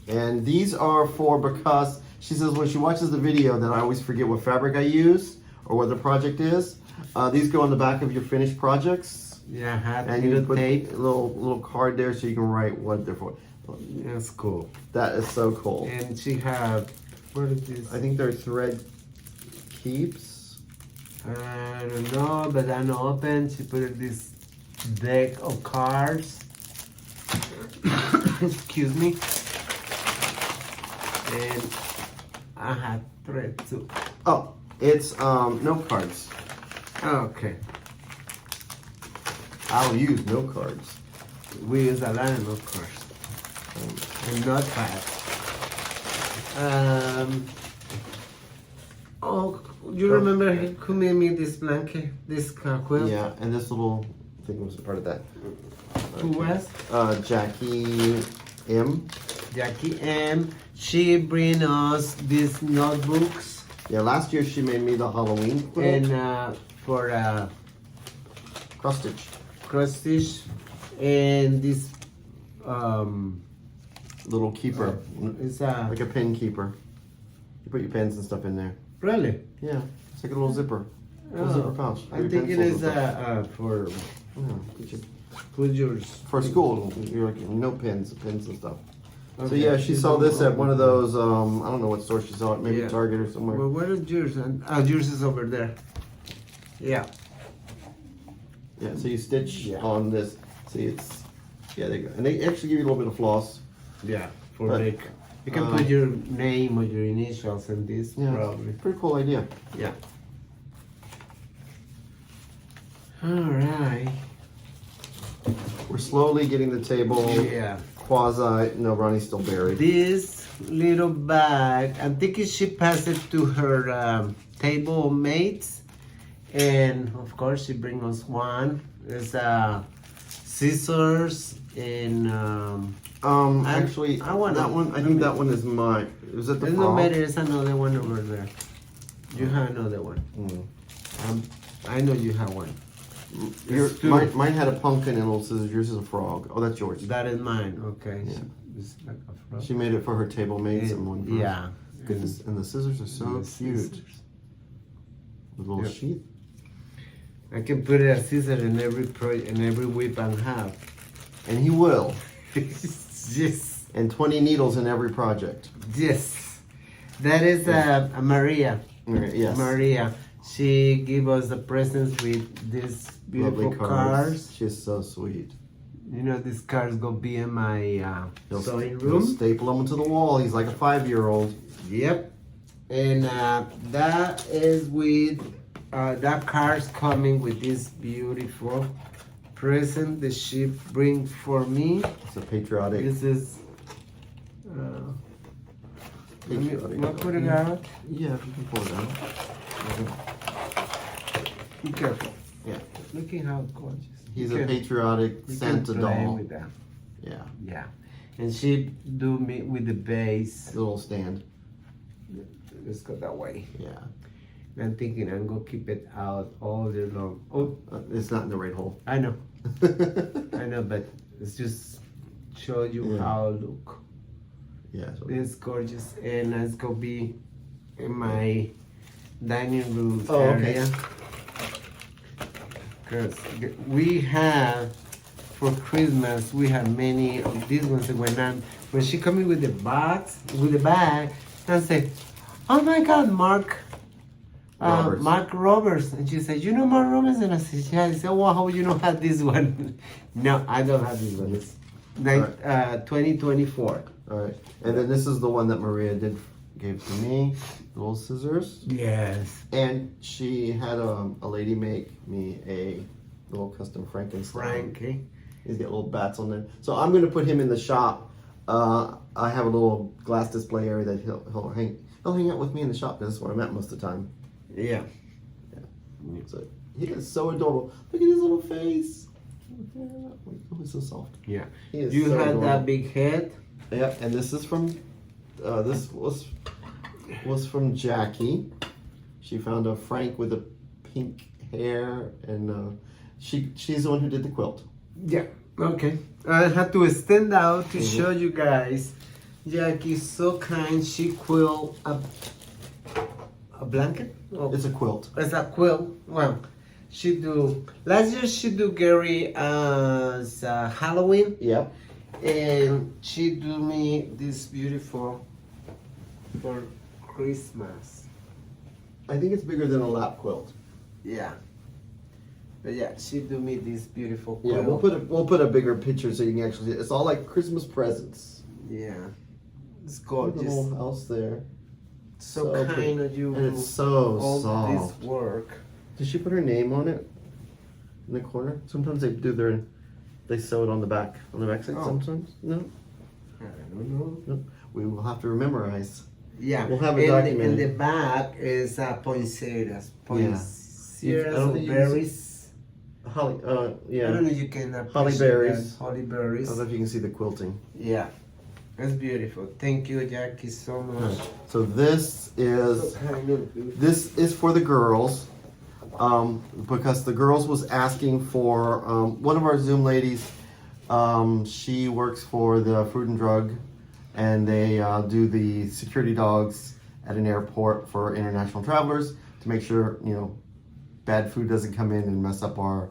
And these are for, because she says when she watches the video that I always forget what fabric I use or what the project is. These go on the back of your finished projects. Yeah, I had And you little put tape. a little card there so you can write what they're for. That's cool. That is so cool. And she have, what is this? I think they're thread keeps. I don't know, but I know open. She put this deck of cards. Excuse me. And I had thread too. Oh, it's note cards. Okay. I'll use note cards. We use a lot of note cards. And notepad. Oh, you remember who made me this blanket? This quilt? Yeah, and this little thing was a part of that. Who was? Jackie M. Jackie M. She bring us these notebooks Yeah, last year she made me the Halloween quilt. and for Cross stitch. cross stitch and this Little keeper. it's Like a pen keeper. You put your pens and stuff in there. really. Yeah, it's like a little zipper. Little Oh, zipper pouch. for I your think it pencils is and stuff. for Yeah, get your- put yours for school, you're like note pens and stuff. So Okay. yeah, she saw this at one of those, I don't know what store she saw it, maybe Yeah. Target or somewhere. Well, where is yours? Yours is over there. Yeah. Yeah, so you stitch Yeah. on this. See, it's, yeah, there you go. And they actually give you a little bit of floss. Yeah. For But, like, you can put your name or your initials in this Yeah, probably. pretty cool idea. Yeah. All right. We're slowly getting the table Yeah. quasi, no, Ronnie's still buried. This little bag, I'm thinking she passed it to her table mates, and of course she brings us one. It's scissors and Actually, I want that it. one, I think that one is mine. Is it the there's no frog? matter. There's another one over there. You have another one. Mm. I know you have one. Yours, two. mine had a pumpkin and little scissors. Yours is a frog. Oh, that's yours. That is mine. Okay. Yeah. It's like a frog. She made it for her table mates and one for us. Yeah. Goodness, and the scissors are so The cute. scissors. With a little Yep. sheath. I can put a scissor in every whip I have. And he will. Yes. And 20 needles in every project. Yes. That is a Maria. Yes. Maria. She gave us the presents with these beautiful Lovely cards. She's so sweet. You know, these cards go be in my He'll, sewing he'll room. staple them to the wall. He's like a 5-year-old. Yep. And that is with that card's coming with this beautiful present that she bring for me. It's a patriotic. This is. Let me put it out. Yeah, if you can pull it out. Be careful. Yeah. Look at how gorgeous. He's You a can- patriotic you can Santa play doll. with that. Yeah. Yeah. And she do me with the base. Little stand. Let's go that way. Yeah. And I'm thinking I'm gonna keep it out all day long. Oh, It's not in the right hole. I know. I know, but it's just show you Yeah. how it look. Yeah. So It's gorgeous, and it's gonna be in my dining room Oh, okay. area. Cause we have for Christmas we have many of these ones. And when she come in with the box with the bag, I say, "Oh my God, Mark." Roberts. Mark Roberts, and she said, "You know Mark Roberts?" And I said, "Yeah." I said, "Well, how you don't have this one?" No, I don't have this one. It's 2024. All right. And then this is the one that Maria did gave to me, little scissors. Yes. And she had a lady make me a little custom Frankenstein. Frankie. He's got little bats on there. So I'm gonna put him in the shop. I have a little glass display area that he'll hang out with me in the shop because that's where I'm at most of the time. Yeah. So he is so adorable. Look at his little face. Oh, he's so soft. Yeah. He is You so had adorable. that big head. Yep, and this is from this was from Jackie. She found a Frank with a pink hair, and she's the one who did the quilt. Yeah. Okay. I had to stand out to show you guys. Jackie's so kind. She quilt a blanket. Oh, It's a quilt. it's a quilt. Well, she do last year. She do Gary as Halloween. Yep. And she do me this beautiful for Christmas. I think it's bigger than a lap quilt. Yeah. But yeah, she do me this beautiful quilt. Yeah, we'll put a bigger picture so you can actually see it. It's all like Christmas presents. Yeah. It's Look at gorgeous. the little house there. So pretty. kind of you. And it's so all soft. this work. Did she put her name on it? In the corner? Sometimes they sew it on the back side. Oh. Sometimes no. I don't know. No. We will have to memorize. Yeah. We'll have it and documented. the back is poinsettias. I Poinsettias don't or think you berries. Holly. I Yeah. don't know if you can Holly appreciate berries. that. Holly I berries. don't know if you can see the quilting. Yeah. That's beautiful. Thank you, Jackie, so much. So this is So kind of beautiful. this is for the girls, because the girls was asking for one of our Zoom ladies. She works for the Food and Drug, and they do the security dogs at an airport for international travelers to make sure bad food doesn't come in and mess up our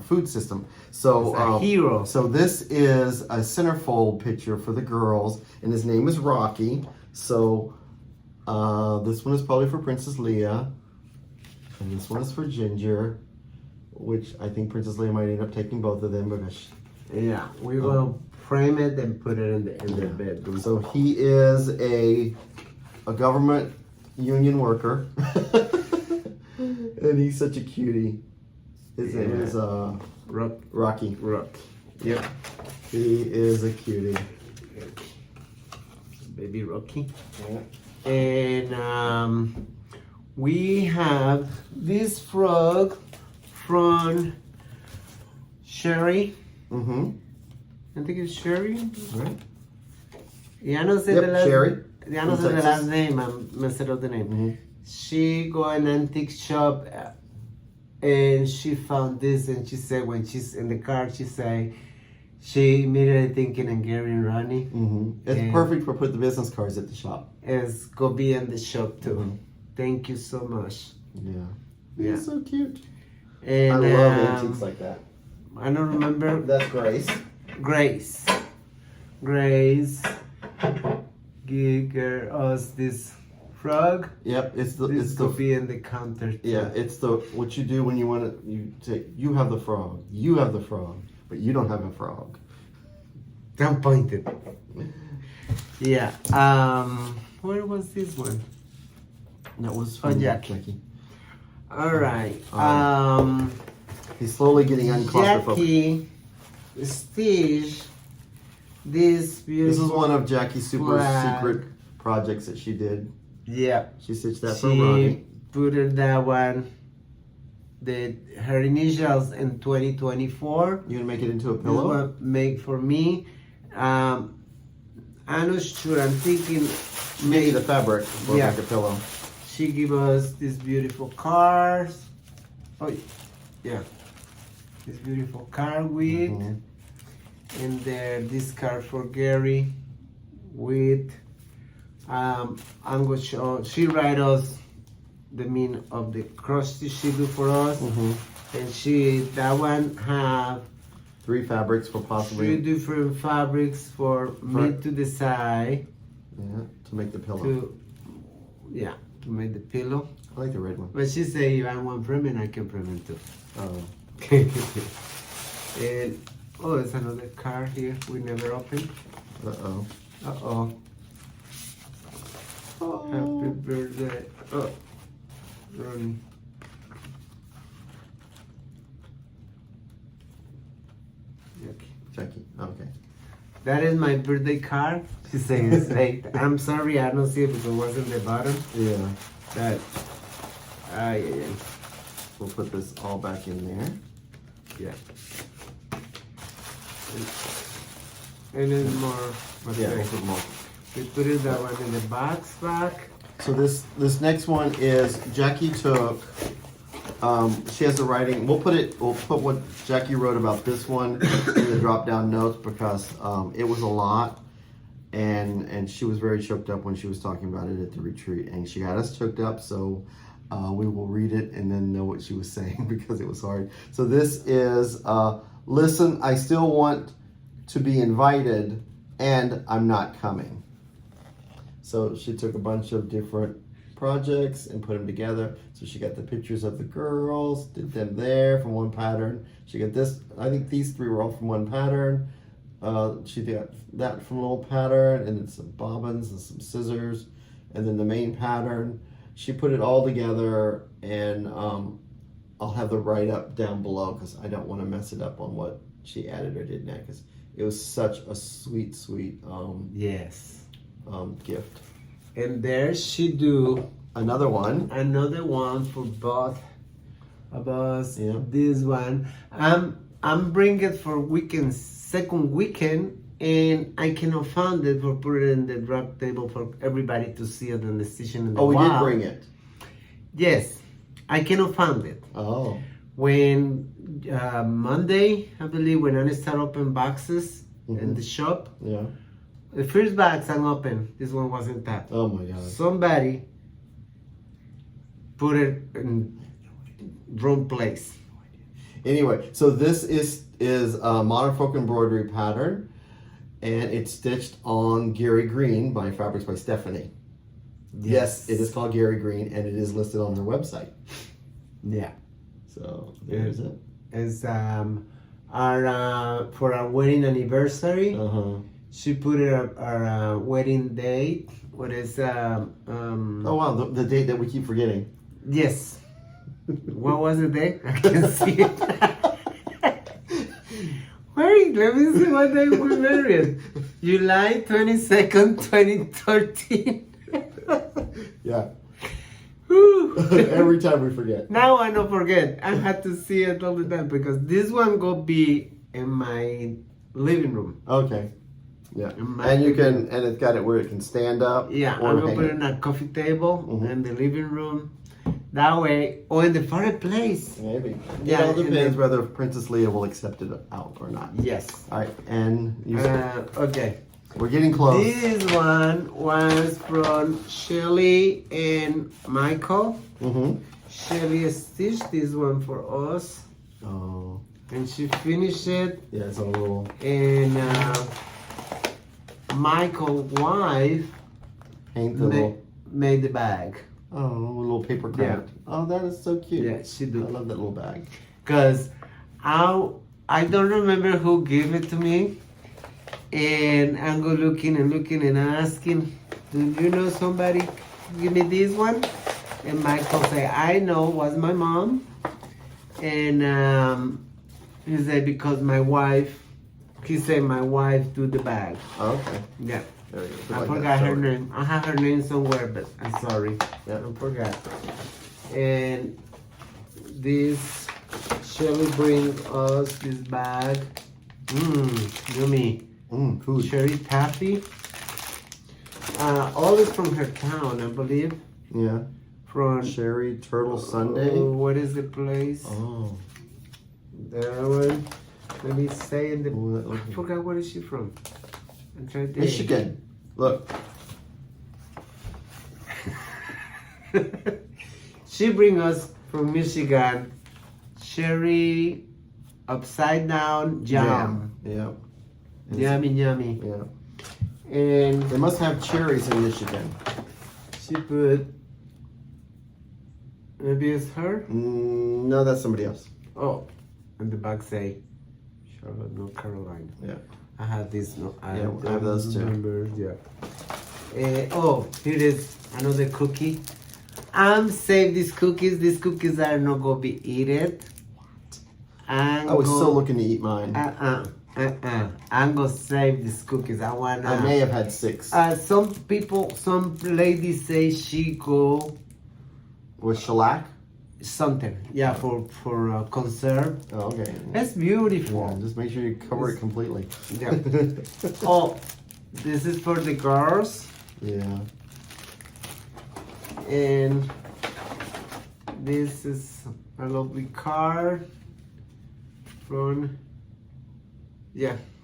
food system. So It's a hero. So this is a centerfold picture for the girls, and his name is Rocky. So this one is probably for Princess Leia, and this one is for Ginger, which I think Princess Leia might end up taking both of them because. Yeah, we will frame it and put it in the bedroom. So he is a government union worker, and he's such a cutie. His name is Rocky. Rock. Yep. He is a cutie. Baby Rocky. Yeah. And we have this frog from Sherry. Mm-hmm. I think it's Sherry. Right. Ya no sé Yep, the last. Sherry. Ya no From sé the Texas. last name. I messed up the name. Mm-hmm. She go in an antique shop, and she found this, and she said when she's in the car, she immediately thinking of Gary and Ronny. Mm-hmm. It's And perfect for put the business cards at the shop. It's go be in the shop too. Mhm. Thank you so much. Yeah. Yeah. He's so cute. And I love antiques like that. I don't remember That's Grace. Grace. Grace gave us this frog. Yep. It's This the could be in the counter too. yeah. It's the what you do when you want to. You say you have the frog. You have the frog, but you don't have a frog. Don't point it. Yeah. Where was this one? That was Oh, from Jackie. All right. He's slowly getting unclaustrophobic. Jackie Stitch. This beautiful. This is one of Jackie's super flag. secret projects that she did. Yeah. She stitched that for She Ronnie. put her that one. Her initials in 2024. You gonna make it into a This pillow? one make for me. I'm not sure. I'm thinking Maybe the fabric or Yeah. like a pillow. she give us these beautiful cars. Oh, yeah. This beautiful car with, Mhm. and this card for Gary with. I'm gonna show. She write us the mean of the cross stitch she do for us, Mhm. and that one have 3 fabrics for 3 possibly different fabrics for me to decide to make the pillow. to make the pillow. I like the red one. But she say if I want permanent, I can permanent too. Oh, And there's another card here we never opened. uh oh. Uh oh. Happy birthday. Oh, Ronny. Okay. Jackie. Okay. That is my birthday card. She's saying it's late. I'm sorry, I don't see it because it was in the bottom. Yeah. That. Yeah. We'll put this all back in there. Yeah. And then more. Yeah, we'll put more. We put it that one in the box back. So this next one is Jackie took. She has the writing. We'll put what Jackie wrote about this one in the drop down notes because it was a lot, and she was very choked up when she was talking about it at the retreat, and she got us choked up. So we will read it and then know what she was saying because it was hard. So this is listen. I still want to be invited, and I'm not coming. So she took a bunch of different projects and put them together. So she got the pictures of the girls, did them there from one pattern. She got this, I think these three were all from one pattern. She got that from a little pattern, and then some bobbins and some scissors, and then the main pattern. She put it all together, and I'll have the write-up down below because I don't want to mess it up on what she added or didn't add, because it was such a sweet yes. Gift. And there she do another one for both of us. Yeah. This one I'm bringing it for second weekend, and I cannot find it for put it in the drop table for everybody to see it in the station in the we wall. did bring it. Yes, I cannot find it. Oh. When Monday, I believe, when I start open boxes in the shop, Yeah. the first box I opened, this one wasn't tapped. Oh my God. Somebody put it in wrong place. Anyway, so this is a modern folk embroidery pattern, and it's stitched on Gary Green by Fabrics by Stephanie. Yes, it is called Gary Green, and it is listed on her website. Yeah. So there's it. It's our for our wedding anniversary. She put it our wedding date. What is Oh wow, the date that we keep forgetting. Yes. What was the date? I can see it. Wait, let me see what day we married. July 22nd, 2013. Yeah. Whew. Every time we forget. Now I don't forget. I had to see it all the time because this one go be in my living room. Okay. Yeah. And you can, and it's got it where it can stand up. Yeah, or I'm gonna hang put it it. in a coffee table in the living room. That way, or in the fireplace. Maybe. Yeah, It all and depends then- whether Princess Leia will accept it out or not. Yes. All right, and you, Okay. we're getting close. This one was from Shelly and Michael. Shelly stitched this one for us, Oh, and she finished it. yeah, it's a little. And Michael's wife Paint the little. made the bag. Oh, a little paper craft. Oh, that is so cute. Yeah, she I did. love that little bag. Cause I don't remember who gave it to me, and I'm go looking and asking, do you know somebody give me this one? And Michael say, I know, was my mom, and he said because my wife, he said my wife do the bag. Oh, okay. Yeah. There you go. I Like forgot that, her so- name. I have her name somewhere, but I'm sorry. Yeah. I forgot. And this Shelly bring us this bag. Yummy. Food. Cherry taffy. All is from her town, I believe. Yeah. From Cherry turtle sundae. what is the place? Oh. That one. Let me say in the. Ooh, that I looks- forgot where is she from. It's right there. Michigan. Look. She bring us from Michigan cherry upside down jam. Yeah. Yummy, yummy. Yeah. And They must have cherries in Michigan. she put, maybe it's her? No, that's somebody else. Oh, and the back say, Charlotte, North Carolina. Yeah. I have this, no, I Yeah, I have those too. remember, yeah. Oh, here is another cookie. I'm save these cookies. These cookies are not gonna be eaten. I was so looking to eat mine. I'm gonna save these cookies. I may have had 6. Some ladies say she go With shellac? something. Yeah, for conserve. Oh, okay. That's beautiful. Yeah, just make sure you cover it completely. Yeah. Oh, this is for the girls. Yeah. And this is a lovely card from,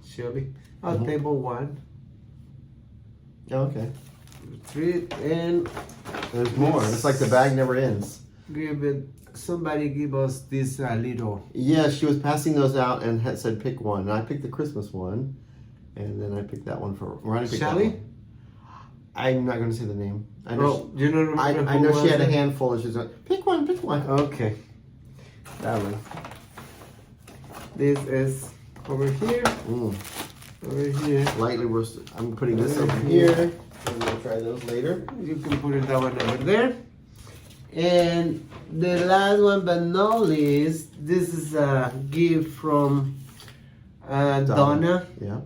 Shelby. Oh, table 1. Okay. 3, and There's more. It's like the bag never ends. somebody give us this little. Yeah, she was passing those out and had said pick one. And I picked the Christmas one. And then I picked that one for Ronny. Shelly? I'm not going to say the name. I know you don't remember I know she had a handful and she was like, pick one. Okay. That one. This is over here. Over here. Lightly roasted. I'm putting this over here. And we'll try those later. You can put that one over there. And the last one but not least, this is a gift from Donna. Yeah.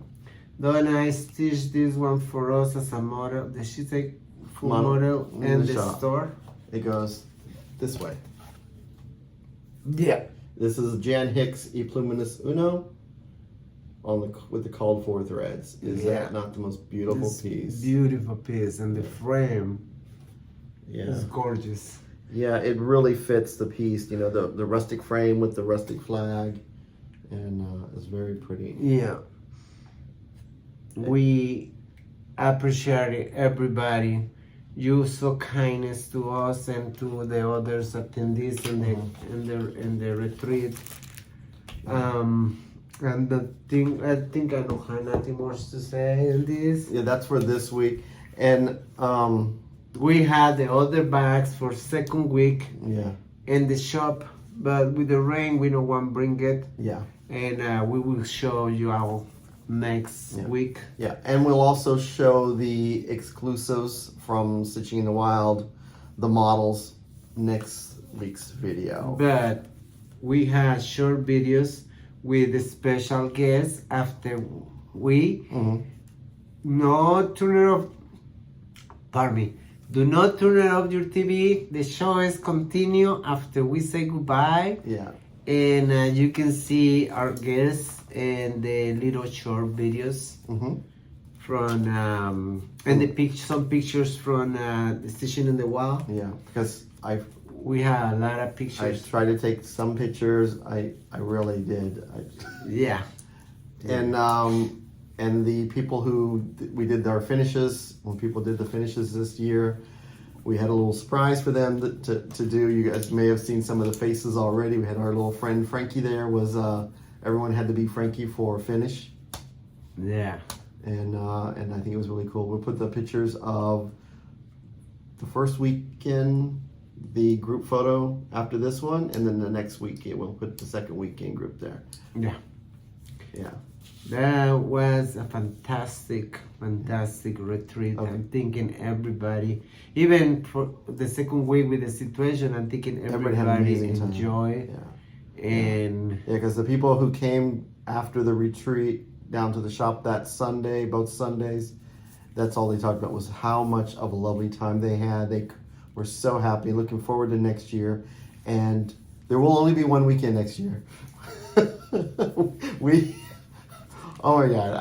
Donna stitched this one for us as a model. Did she take full model in the store? It goes this way. Yeah. This is Jan Hicks E Pluminous Uno with the called for threads. Is that not the most beautiful piece? Beautiful piece, and the frame is Yeah. gorgeous. Yeah, it really fits the piece. You know, the rustic frame with the rustic flag, and it's very pretty. Yeah. We appreciate everybody. You so kindness to us and to the others attendees in the retreat. And I think I don't have nothing more to say in this. Yeah, that's for this week, and we had the other bags for second week yeah, in the shop, but with the rain we don't want to bring it. yeah, And we will show you our next week. yeah, and we'll also show the exclusives from Stitching in the Wild, the models, next week's video. But we have short videos with the special guests after we not turn it off. Pardon me. Do not turn it off your TV. The show is continue after we say goodbye. Yeah. And you can see our guests and the little short videos from and some pictures from the Stitching in the Wild. Yeah, because we have a lot of I pictures. tried to take some pictures. I really did. Yeah. And the people who we did our finishes, when people did the finishes this year, we had a little surprise for them to do. You guys may have seen some of the faces already. We had our little friend Frankie there. Everyone had to be Frankie for a finish. Yeah. And I think it was really cool. We'll put the pictures of the first weekend, the group photo after this one, and then the next weekend we'll put the second weekend group there. Yeah. Yeah. That was a fantastic retreat. Okay. I'm thinking everybody, even for the second week with the situation, I'm thinking everybody had an amazing time. enjoy. Yeah. And because the people who came after the retreat down to the shop that Sunday, both Sundays, that's all they talked about was how much of a lovely time they had. They were so happy, looking forward to next year, and there will only be one weekend next year. Oh my God!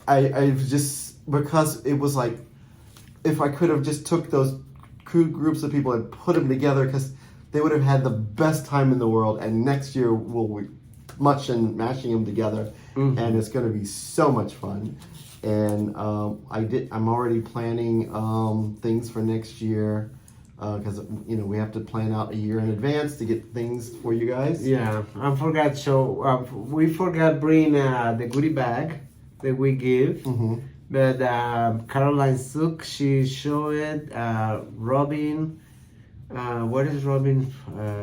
I just, because it was like, if I could have just took those groups of people and put them together, because they would have had the best time in the world. And next year we'll be mashing them together, and it's going to be so much fun. And I'm already planning things for next year. Because we have to plan out a year in advance to get things for you guys. Yeah, I forgot. So we forgot bring the goodie bag that we give. But Caroline Sook, she showed it. Robin, what is Robin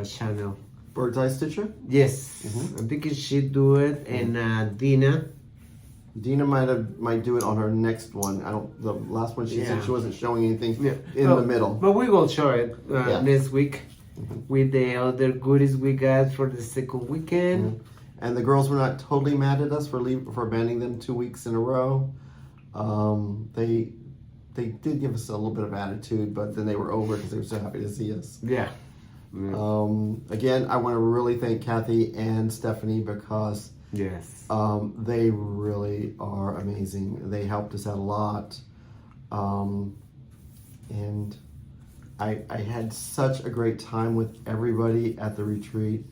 channel? Bird's Eye Stitcher. Yes, I'm thinking she do it. And Dina, Dina might do it on her next one. I don't. The last one she said Yeah. she wasn't showing anything Yeah. in the middle. But we will show it Yeah. next week with the other goodies we got for the second weekend. And the girls were not totally mad at us for abandoning them 2 weeks in a row. They did give us a little bit of attitude, but then they were over because they were so happy to see us. Yeah. Again, I want to really thank Kathy and Stephanie because Yes. they really are amazing. They helped us out a lot. And I had such a great time with everybody at the retreat.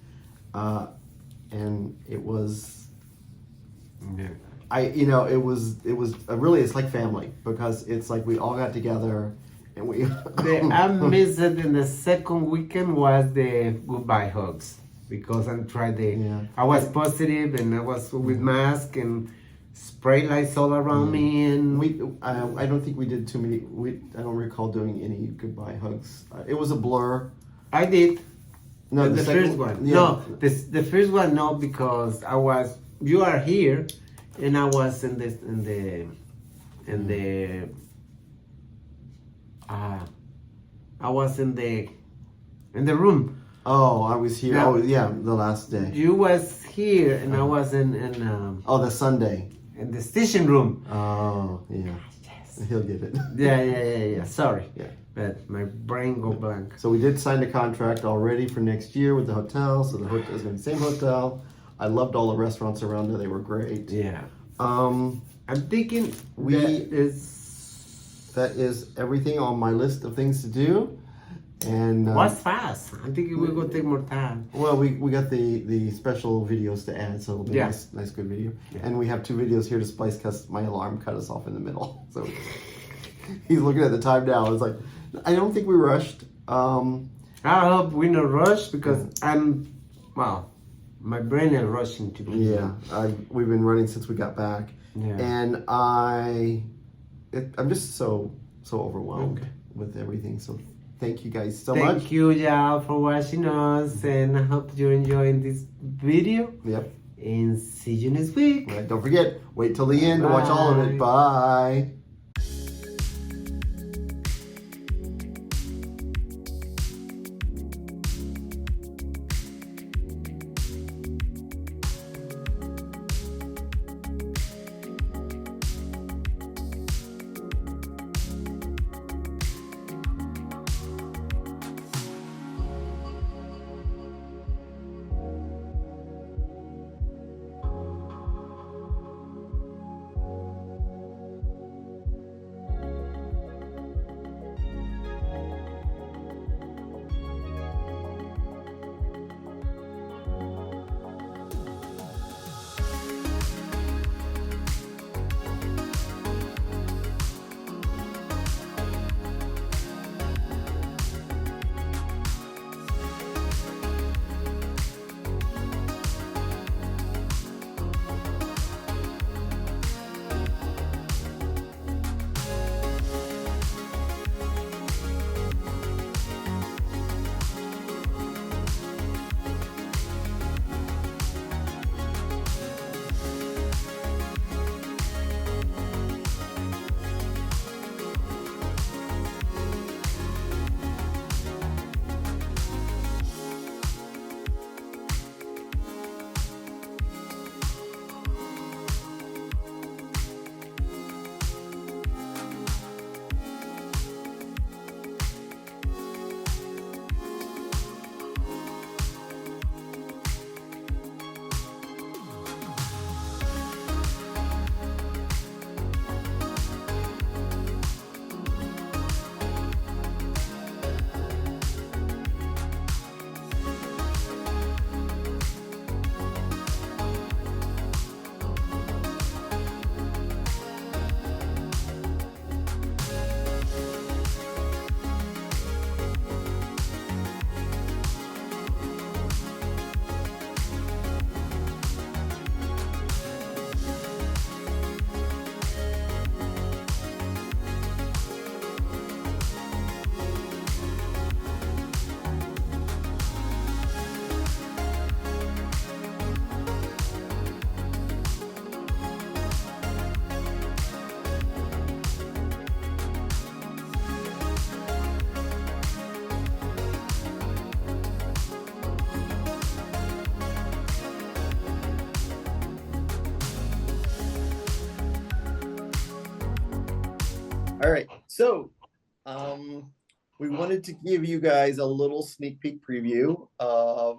And it was, Yeah. it's like family because it's like we all got together and we. I missed it in the second weekend was the goodbye hugs because I tried I was positive and I was with mask and spray lights all around me and I don't think we did too many. I don't recall doing any goodbye hugs. It was a blur. I did. No, the second- first one. yeah. No, the first one no because you are here and I was in the I was in the room. Oh, I was here. Yeah. Oh, yeah, the last day. You was here and I was in Oh, the Sunday. in the station room. Oh, yeah. Yes. He'll get it. Yeah. Sorry. Yeah. But my brain go blank. So we did sign the contract already for next year with the hotel. So the hotel is going to be the same hotel. I loved all the restaurants around there. They were great. Yeah. Um, I'm thinking that is everything on my list of things to do. And was fast. I'm thinking we're gonna take more time. well, we got the special videos to add, so it'll be Yeah. nice good video. Yeah. And we have 2 videos here to splice because my alarm cut us off in the middle. So he's looking at the time now. It's like I don't think we rushed. I hope we not rush because my brain is rushing to be. Yeah, we've been running since we got back, Yeah. and I'm just so overwhelmed Okay. with everything. So thank you guys so Thank much. you, y'all, for watching us, and I hope you're enjoying this video. Yep. And see you next week. Right, don't forget, wait till the end to watch all of it. Bye. All right, so we wanted to give you guys a little sneak peek preview of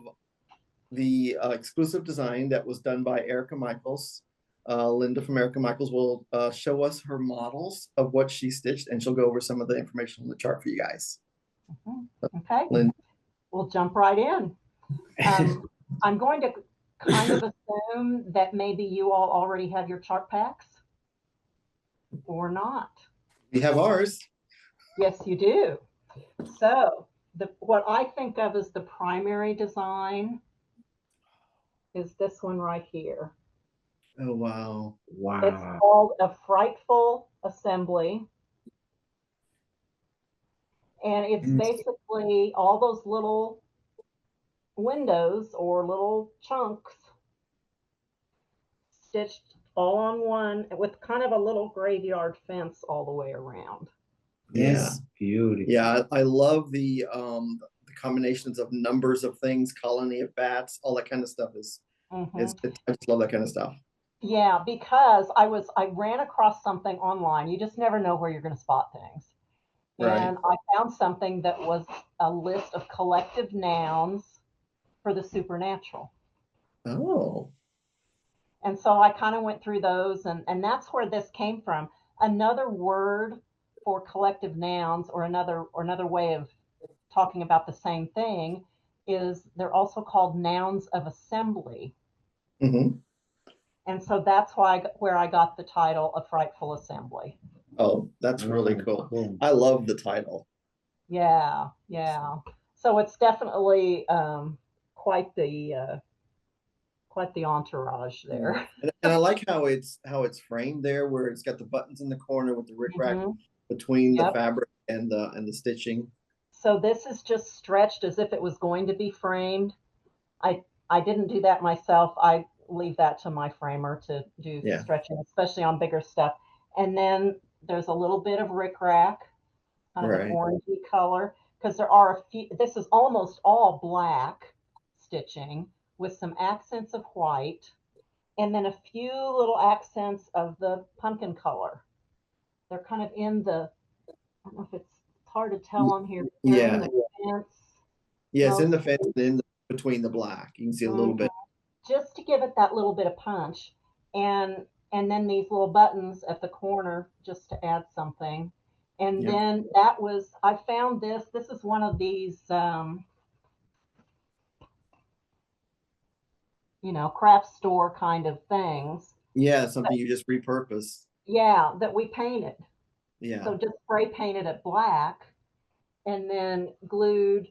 the exclusive design that was done by Erica Michaels. Linda from Erica Michaels will show us her models of what she stitched, and she'll go over some of the information on the chart for you guys. Okay, Linda. we'll jump right in. I'm going to kind of assume that maybe you all already have your chart packs or not. We have ours. Yes, you do. So what I think of as the primary design is this one right here. Oh, wow. Wow. It's called A Frightful Assembly. And it's basically all those little windows or little chunks stitched all on one with kind of a little graveyard fence all the way around. Yeah, beautiful. yeah, I love the combinations of numbers of things, colony of bats, all that kind of stuff is I just love that kind of stuff. Yeah, because I ran across something online. You just never know where you're going to spot things. Right. And I found something that was a list of collective nouns for the supernatural. Oh. And so I kind of went through those, and that's where this came from. Another word for collective nouns, or another way of talking about the same thing, is they're also called nouns of assembly. Mm-hmm. And so that's where I got the title of Frightful Assembly. Oh, that's really cool. I love the title. Yeah, yeah. So it's definitely quite the entourage there. And I like how it's framed there, where it's got the buttons in the corner with the rickrack between the fabric and the stitching. So this is just stretched as if it was going to be framed. I didn't do that myself. I leave that to my framer to do stretching, especially on bigger stuff. And then there's a little bit of rickrack, kind of an orangey color, because there are a few. This is almost all black stitching with some accents of white, and then a few little accents of the pumpkin color. They're kind of in the, I don't know if it's hard to tell on here. They're in the fence. Yeah, it's in the fence and between the black. You can see a little bit. Just to give it that little bit of punch. And then these little buttons at the corner just to add something. And then I found this. This is one of these, craft store kind of things. Yeah, something you just repurpose. Yeah, that we painted. Yeah. So just spray painted it black and then glued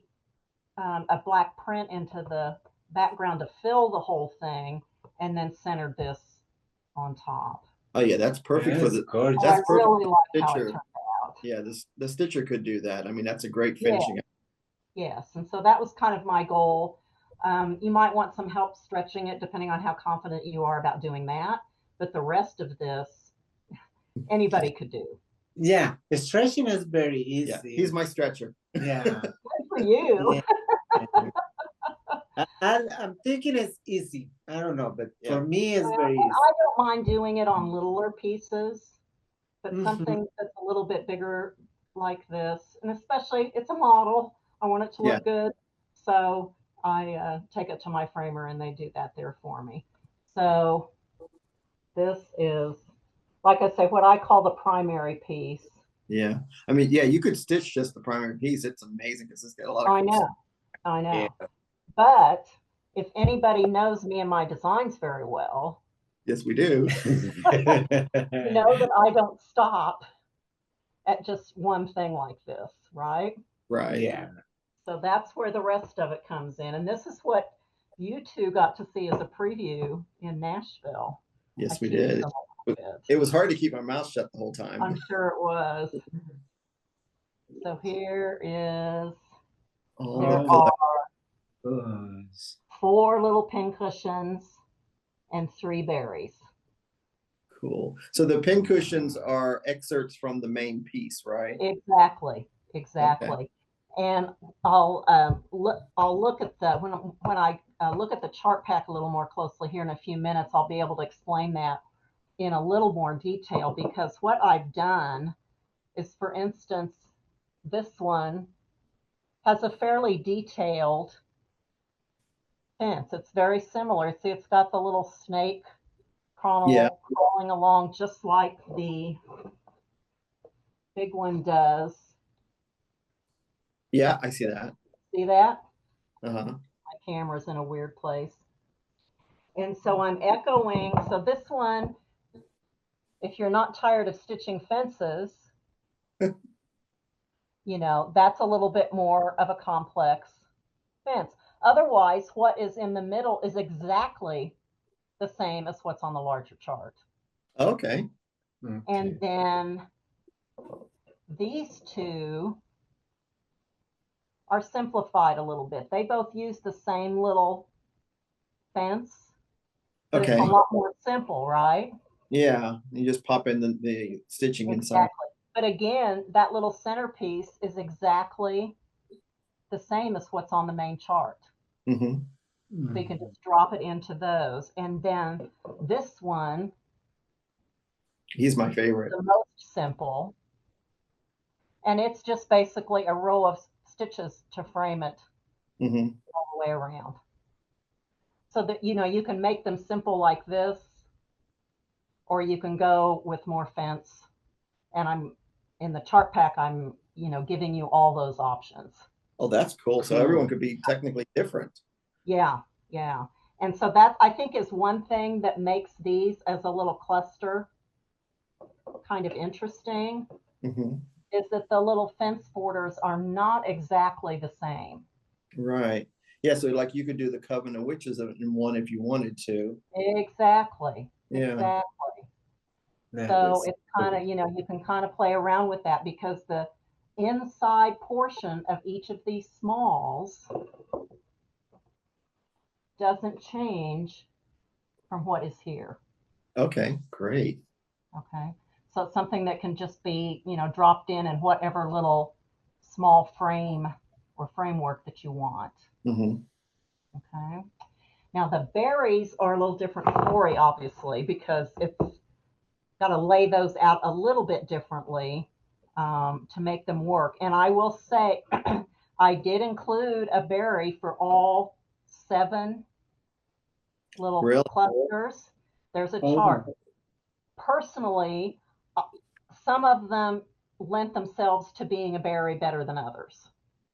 a black print into the background to fill the whole thing, and then centered this on top. Oh yeah, that's perfect for the. That's I really like how it turned out. Yeah, the stitcher could do that. I mean, that's a great finishing. Yes, and so that was kind of my goal. You might want some help stretching it, depending on how confident you are about doing that. But the rest of this, anybody could do. Yeah, the stretching is very easy. Yeah, he's my stretcher. Yeah. Good for you. Yeah. I'm thinking it's easy. I don't know, but for me, it's very easy. I don't mind doing it on littler pieces, but something that's a little bit bigger like this, and especially it's a model. I want it to look good, so I take it to my framer, and they do that there for me. So this is, like I say, what I call the primary piece. Yeah, I mean, yeah, you could stitch just the primary piece. It's amazing because it's got a lot of. I know. Yeah. But if anybody knows me and my designs very well, yes, we do. You know that I don't stop at just one thing like this, right? Right. Yeah. So that's where the rest of it comes in, and this is what you two got to see as a preview in Nashville. Yes, we did. It was hard to keep my mouth shut the whole time. I'm sure it was. So here is, there are 4 little pin cushions and 3 berries. Cool. So the pin cushions are excerpts from the main piece, right? Exactly. Okay. And I'll look at the when I look at the chart pack a little more closely here in a few minutes. I'll be able to explain that in a little more detail, because what I've done is, for instance, this one has a fairly detailed fence. It's very similar. See, it's got the little snake crawling along just like the big one does. Yeah, I see that. See that? Uh-huh. My camera's in a weird place. And so I'm echoing. So this one, if you're not tired of stitching fences, you know, that's a little bit more of a complex fence. Otherwise, what is in the middle is exactly the same as what's on the larger chart. Okay. And then these two are simplified a little bit. They both use the same little fence, but it's a lot more simple, right? Yeah, you just pop in the stitching Exactly. inside. But again, that little centerpiece is exactly the same as what's on the main chart. Mm-hmm. So you can just drop it into those. And then this one, he's my favorite. The most simple. And it's just basically a row of stitches to frame it all the way around. So that, you know, you can make them simple like this, or you can go with more fence. And I'm in the chart pack, I'm, you know, giving you all those options. Oh, that's cool. So everyone could be technically different. Yeah, yeah. And so that, I think, is one thing that makes these as a little cluster kind of interesting, is that the little fence borders are not exactly the same. Right. Yeah, so like you could do the Coven of Witches in one if you wanted to. Exactly. Yeah. Exactly. So it's kind of, you know, you can kind of play around with that, because the inside portion of each of these smalls doesn't change from what is here. Okay, great. Okay. So it's something that can just be, you know, dropped in whatever little small frame or framework that you want. Okay. Now the berries are a little different story, obviously, because it's got to lay those out a little bit differently to make them work. And I will say, I did include a berry for all 7 little clusters. There's a chart. Personally, some of them lent themselves to being a berry better than others.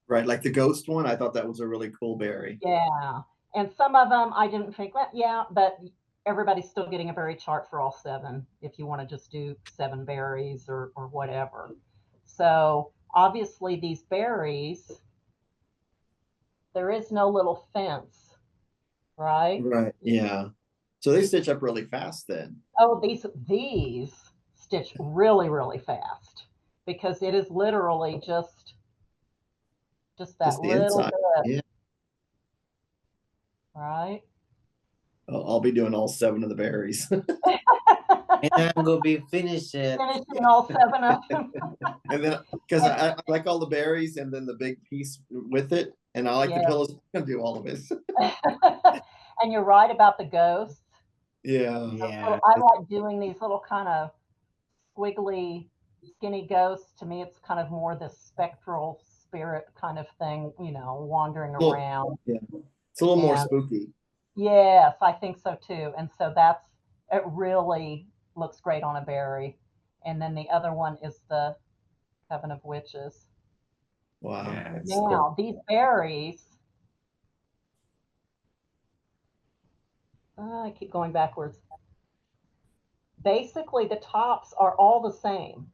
Right, like the ghost one, I thought that was a really cool berry. Yeah, and some of them I didn't think, well, yeah, but everybody's still getting a berry chart for all 7 if you want to just do 7 berries or whatever. So obviously these berries, there is no little fence, right? Right, yeah. So they stitch up really fast then. Oh, these stitch really, really fast, because it is literally just that the little inside. bit. Yeah. Right? I'll be doing all 7 of the berries. And I'm gonna be finishing all 7 of them. And then, because I like all the berries and then the big piece with it, and I like the pillows. I'm gonna do all of it. And you're right about the ghosts. Yeah. Yeah. I like doing these little kind of squiggly, skinny ghosts. To me, it's kind of more this spectral spirit kind of thing, you know, wandering around. Yeah. It's a little more spooky. Yes, I think so too. And so it really looks great on a berry. And then the other one is the Coven of Witches. Wow. Yeah, now, these berries, I keep going backwards. Basically, the tops are all the same.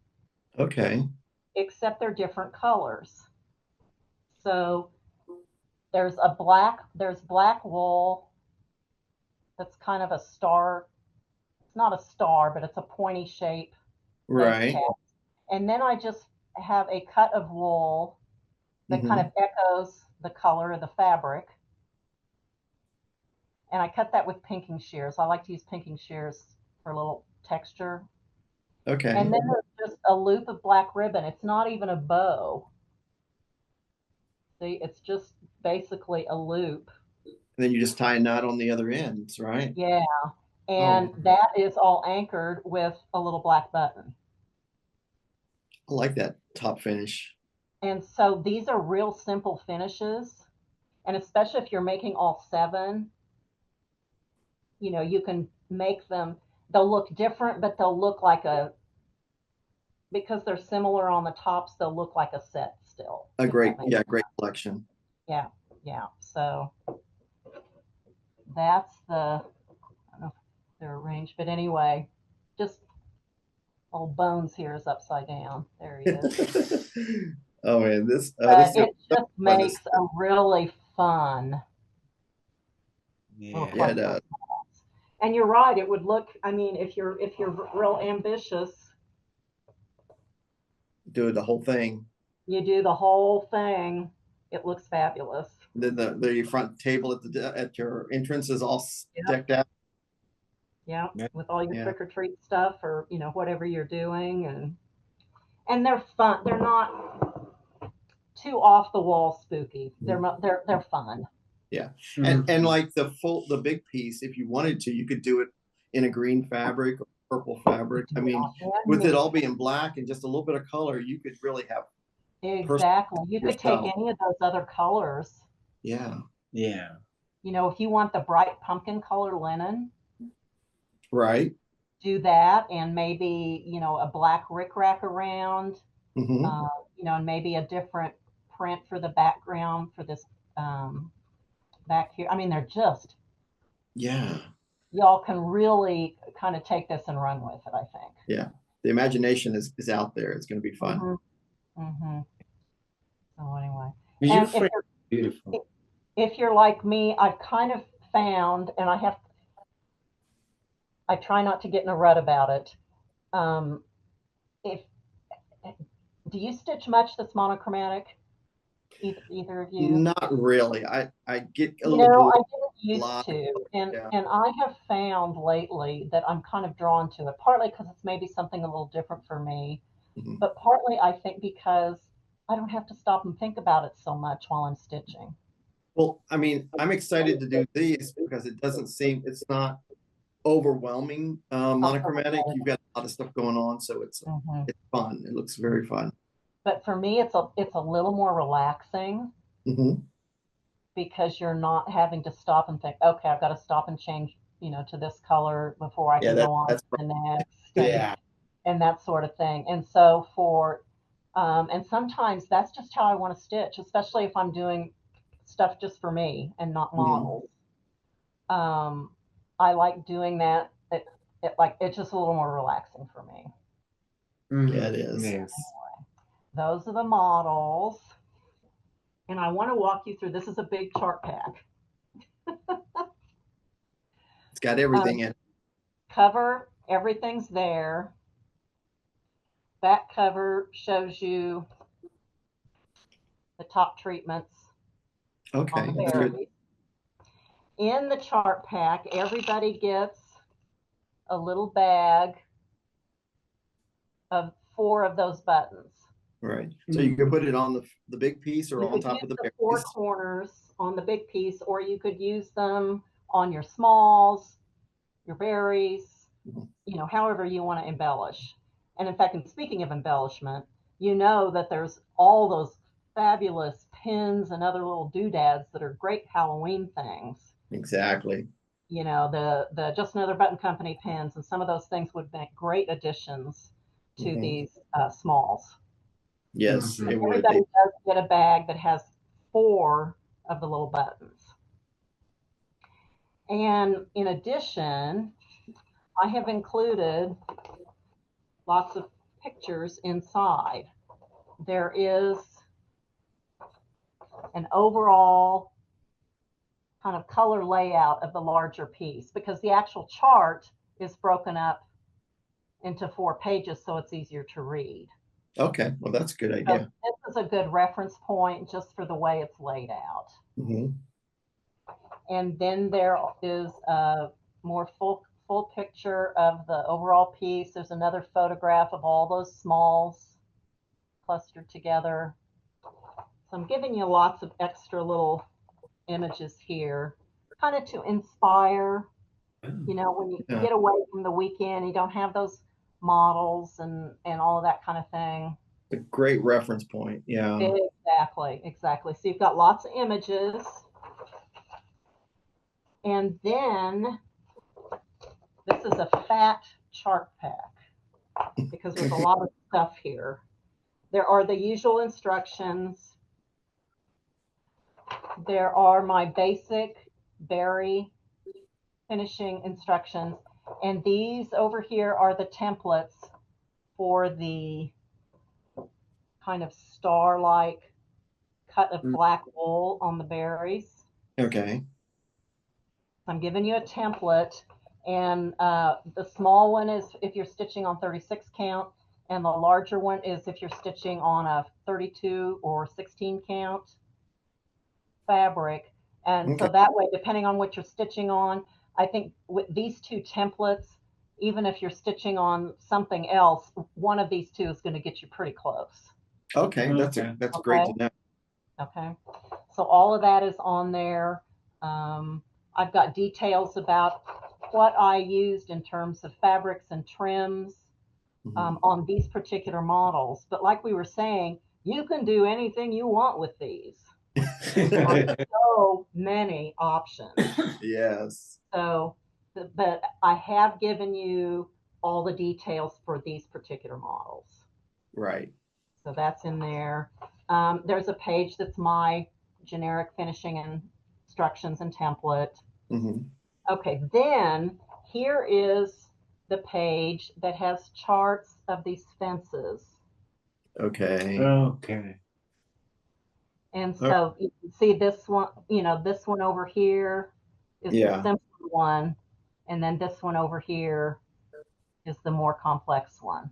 Okay. Except they're different colors. So there's black wool that's kind of a star. It's not a star, but it's a pointy shape. Right. And then I just have a cut of wool that kind of echoes the color of the fabric. And I cut that with pinking shears. I like to use pinking shears for a little texture. Okay. And then there's just a loop of black ribbon. It's not even a bow. See, it's just basically a loop. And then you just tie a knot on the other ends, right? Yeah. And that is all anchored with a little black button. I like that top finish. And so these are real simple finishes. And especially if you're making all 7, you know, you can make them, they'll look different, but they'll look like because they're similar on the tops, they'll look like a set still. A great, yeah, sense. Great collection. Yeah, yeah. So that's I don't know if they're arranged, but anyway, just old Bones here is upside down. There he is. Oh man, this it just makes a really fun. Yeah. Yeah, it does. And you're right. It would look. I mean, if you're real ambitious, do the whole thing. You do the whole thing. It looks fabulous. Then the front table at your entrance is all decked out. Yeah, with all your trick or treat stuff, or you know whatever you're doing, and they're fun. They're not too off the wall spooky. They're fun. Yeah, and like the big piece, if you wanted to, you could do it in a green fabric or purple fabric. I mean, with it all being black and just a little bit of color, you could really have. Exactly. You could take any of those other colors. Yeah. Yeah. You know, if you want the bright pumpkin color linen, right, do that, and maybe, you know, a black rickrack around, you know, and maybe a different print for the background for this back here. I mean, they're just, y'all can really kind of take this and run with it, I think. Yeah. The imagination is out there. It's going to be fun. So anyway, and beautiful. If you're like me, I've kind of found, and I try not to get in a rut about it. Do you stitch much that's monochromatic? Either of you? Not really. I get a little. You know, I didn't used to, and I have found lately that I'm kind of drawn to it. Partly because it's maybe something a little different for me, but partly I think because I don't have to stop and think about it so much while I'm stitching. Well, I mean, I'm excited to do these because it's not overwhelming monochromatic. You've got a lot of stuff going on, so it's fun. It looks very fun. But for me, it's a little more relaxing because you're not having to stop and think, okay, I've got to stop and change, you know, to this color before I can go on to the next. And that sort of thing. And so and sometimes that's just how I want to stitch, especially if I'm doing stuff just for me and not models. I like doing that. It's just a little more relaxing for me. Yeah, it is. Anyway, those are the models. And I want to walk you through. This is a big chart pack. It's got everything in it. Cover, everything's there. Back cover shows you the top treatments. Okay. In the chart pack, everybody gets a little bag of 4 of those buttons. Right. So you can put it on the big piece or on top of the big piece. 4 corners on the big piece, or you could use them on your smalls, your berries, you know, however you want to embellish. And in fact, speaking of embellishment, you know that there's all those fabulous pins and other little doodads that are great Halloween things. Exactly. You know, the Just Another Button Company pins, and some of those things would make great additions to these smalls. Yes, it would. Everybody does get a bag that has 4 of the little buttons. And in addition, I have included lots of pictures inside. There is an overall kind of color layout of the larger piece, because the actual chart is broken up into 4 pages, so it's easier to read. Okay, well, that's a good idea. So this is a good reference point just for the way it's laid out. And then there is a more full picture of the overall piece. There's another photograph of all those smalls clustered together. So I'm giving you lots of extra little images here, kind of to inspire, you know, when you get away from the weekend, you don't have those models and all of that kind of thing. a great reference point. Yeah. Exactly. So you've got lots of images. And then this is a fat chart pack because there's a lot of stuff here. There are the usual instructions. There are my basic berry finishing instructions. And these over here are the templates for the kind of star-like cut of black wool on the berries. Okay. I'm giving you a template, and the small one is if you're stitching on 36 count, and the larger one is if you're stitching on a 32 or 16 count fabric. And so that way, depending on what you're stitching on, I think with these two templates, even if you're stitching on something else, one of these two is going to get you pretty close. Okay, that's great to know. Okay, so all of that is on there. I've got details about what I used in terms of fabrics and trims on these particular models. But like we were saying, you can do anything you want with these. So many options. Yes. So, but I have given you all the details for these particular models. Right. So that's in there. There's a page that's my generic finishing instructions and template. Okay, then here is the page that has charts of these fences. Okay. Okay. And so you can see this one, this one over here is the simple one. And then this one over here is the more complex one.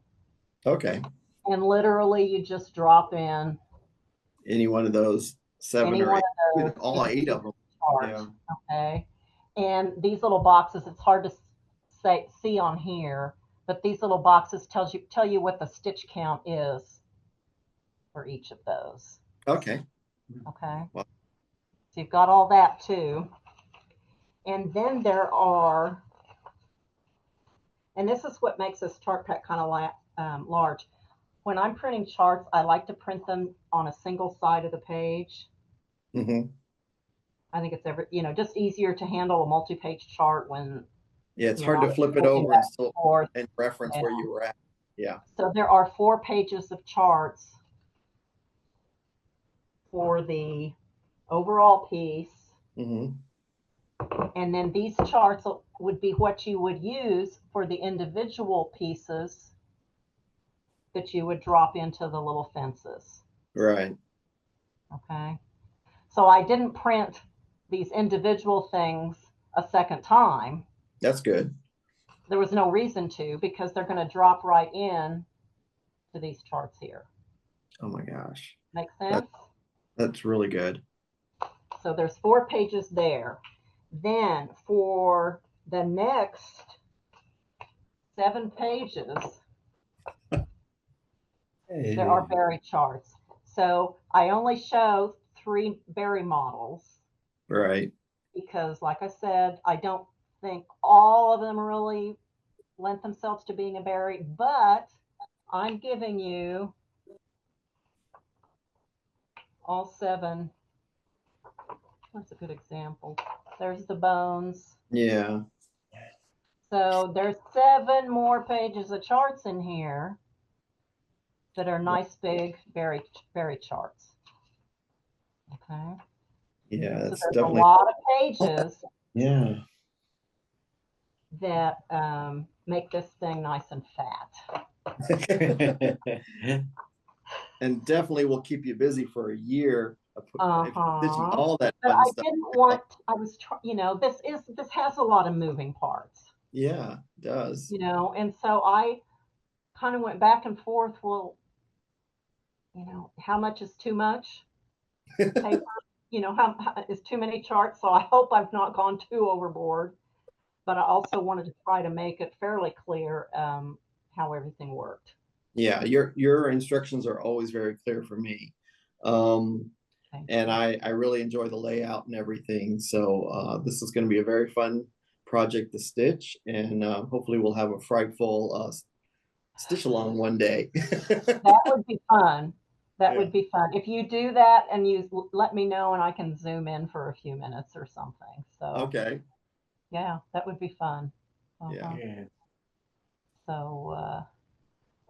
Okay. And literally you just drop in any one of those 7 or 8, all 8 of them. Yeah. Okay. And these little boxes, it's hard to see on here, but these little boxes tell you what the stitch count is for each of those. Okay. Okay. Wow. So you've got all that too. And then there are, and this is what makes this chart pack kind of large. When I'm printing charts, I like to print them on a single side of the page. I think it's just easier to handle a multi-page chart when. Yeah, it's hard to flip it over and reference where you were at. Yeah. So there are 4 pages of charts for the overall piece. And then these charts would be what you would use for the individual pieces that you would drop into the little fences. Right. Okay. So I didn't print these individual things a second time. That's good. There was no reason to, because they're going to drop right in to these charts here. Oh my gosh. Make sense? That's really good. So there's 4 pages there. Then for the next 7 pages, there are berry charts. So I only show 3 berry models. Right. Because like I said, I don't think all of them really lent themselves to being a berry, but I'm giving you all 7. That's a good example. There's the bones. Yeah. So there's 7 more pages of charts in here that are nice big berry charts. Okay. Yeah, that's so there's definitely a lot of pages. Yeah. That make this thing nice and fat. And definitely will keep you busy for a year. Stitching all that but fun I stuff. didn't want. I was, this has a lot of moving parts. Yeah, it does. And so I kind of went back and forth. Well, how much is too much paper? How is too many charts? So I hope I've not gone too overboard. But I also wanted to try to make it fairly clear how everything worked. Yeah, your instructions are always very clear for me. And I really enjoy the layout and everything. So this is going to be a very fun project to stitch. And hopefully we'll have a frightful stitch along one day. That would be fun. That Yeah. would be fun. If you do that and you let me know and I can zoom in for a few minutes or something. So, Okay. yeah, that would be fun. Yeah. Yeah. So,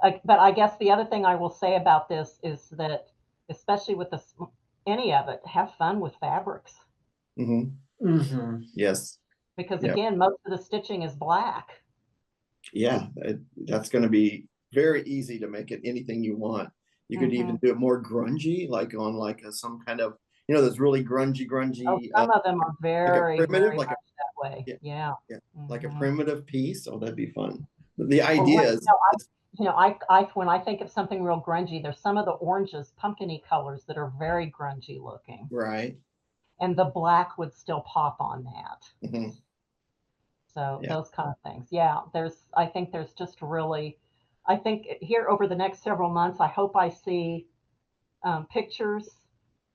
but I guess the other thing I will say about this is that, especially with this, any of it, have fun with fabrics. Yes. Because Yep. again, most of the stitching is black. Yeah, that's going to be very easy to make it anything you want. You could even do it more grungy, like on like some kind of, those really grungy. Oh, some of them are very, like a primitive, very much that way. Yeah. like a primitive piece. Oh, that'd be fun. But the idea Well, is, I when I think of something real grungy, there's some of the oranges, pumpkin-y colors that are very grungy looking. right. And the black would still pop on that. Mm-hmm. So those kind of things. Yeah, I think there's just really, I think here over the next several months, I hope I see pictures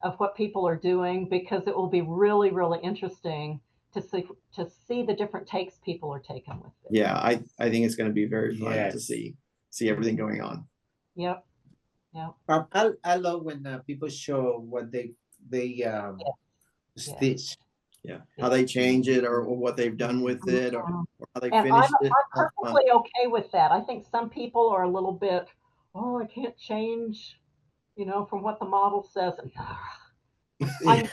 of what people are doing, because it will be really, really interesting to see the different takes people are taking with it. Yeah, I think it's going to be very fun to see everything going on. Yep. I love when people show what they stitch. Yeah, how they change it, or what they've done with it, or how they And finished it. I'm perfectly okay with that. I think some people are a little bit, oh, I can't change, from what the model says. And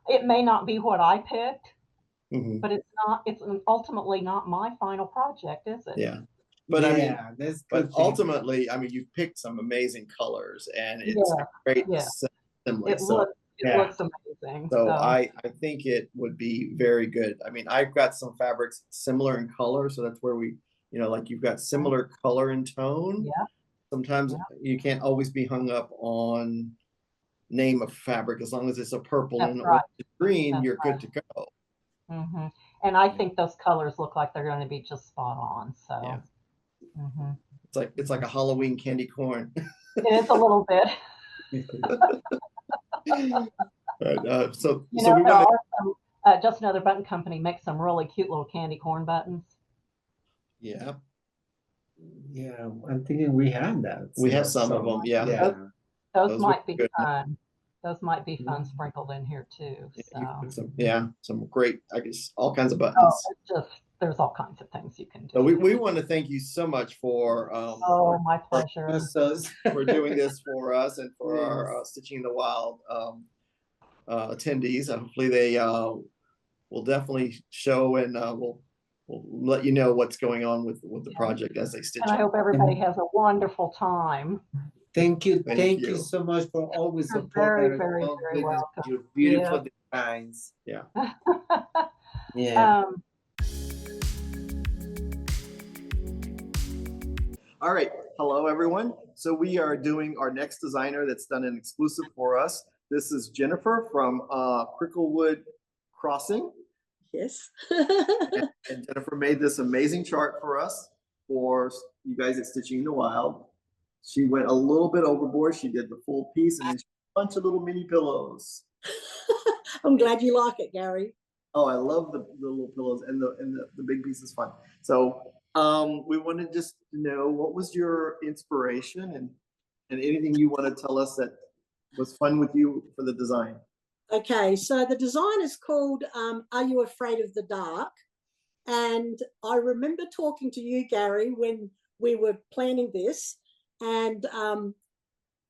it may not be what I picked, but it's ultimately not my final project, is it? Yeah. But but ultimately, you've picked some amazing colors, and it's a great assembly. It looks amazing. So I think it would be very good. I've got some fabrics similar in color, so that's where we, like you've got similar color and tone. Yeah. Sometimes you can't always be hung up on name of fabric. As long as it's a purple and green, you're good to go. And I think those colors look like they're going to be just spot on. So yeah. It's like a Halloween candy corn. It is a little bit. So we want to. Just Another Button Company makes some really cute little candy corn buttons. Yeah. Yeah, I'm thinking we have that. We have some of them. Yeah. Those might be fun. Those might be fun sprinkled in here too. Some great, I guess, all kinds of buttons. There's all kinds of things you can do. So we want to thank you so much for my pleasure, for doing this for us and for our Stitching in the Wild attendees. Hopefully they will definitely show, and we'll let you know what's going on with the project as they stitch. And I hope everybody has a wonderful time. Thank you so much for always supporting. Very, very, very welcome. Your beautiful designs. Yeah. Yeah. All right. Hello, everyone. So we are doing our next designer that's done an exclusive for us. This is Jennifer from Cricklewood Crossing. Yes. and Jennifer made this amazing chart for us, for you guys at Stitching in the Wild. She went a little bit overboard. She did the full piece, and then a bunch of little mini pillows. I'm glad you like it, Gary. Oh, I love the little pillows, and the big piece is fun. So we wanted just to know, what was your inspiration, and anything you want to tell us that was fun with you for the design. Okay, so the design is called Are You Afraid of the Dark? And I remember talking to you, Gary, when we were planning this, and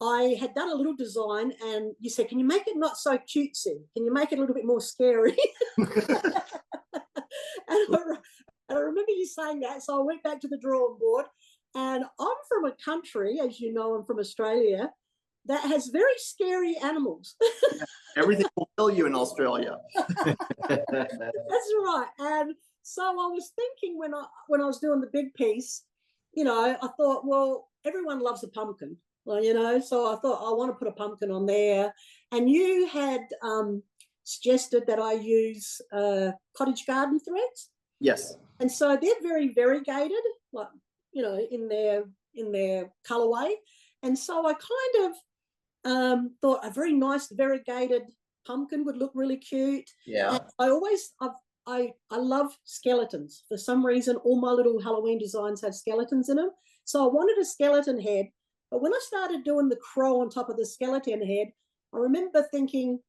I had done a little design, and you said, can you make it not so cutesy? Can you make it a little bit more scary? And I remember you saying that, so I went back to the drawing board, and I'm from a country, as you know, I'm from Australia, that has very scary animals. Everything will kill you in Australia. That's right. And so I was thinking when I was doing the big piece, I thought, well, everyone loves a pumpkin. Well, so I thought I want to put a pumpkin on there. And you had suggested that I use cottage garden threads. Yes. And so they're very variegated, like, in their colorway. And so I kind of thought a very nice variegated pumpkin would look really cute. Yeah. And I've I love skeletons. For some reason, all my little Halloween designs have skeletons in them. So I wanted a skeleton head. But when I started doing the crow on top of the skeleton head, I remember thinking,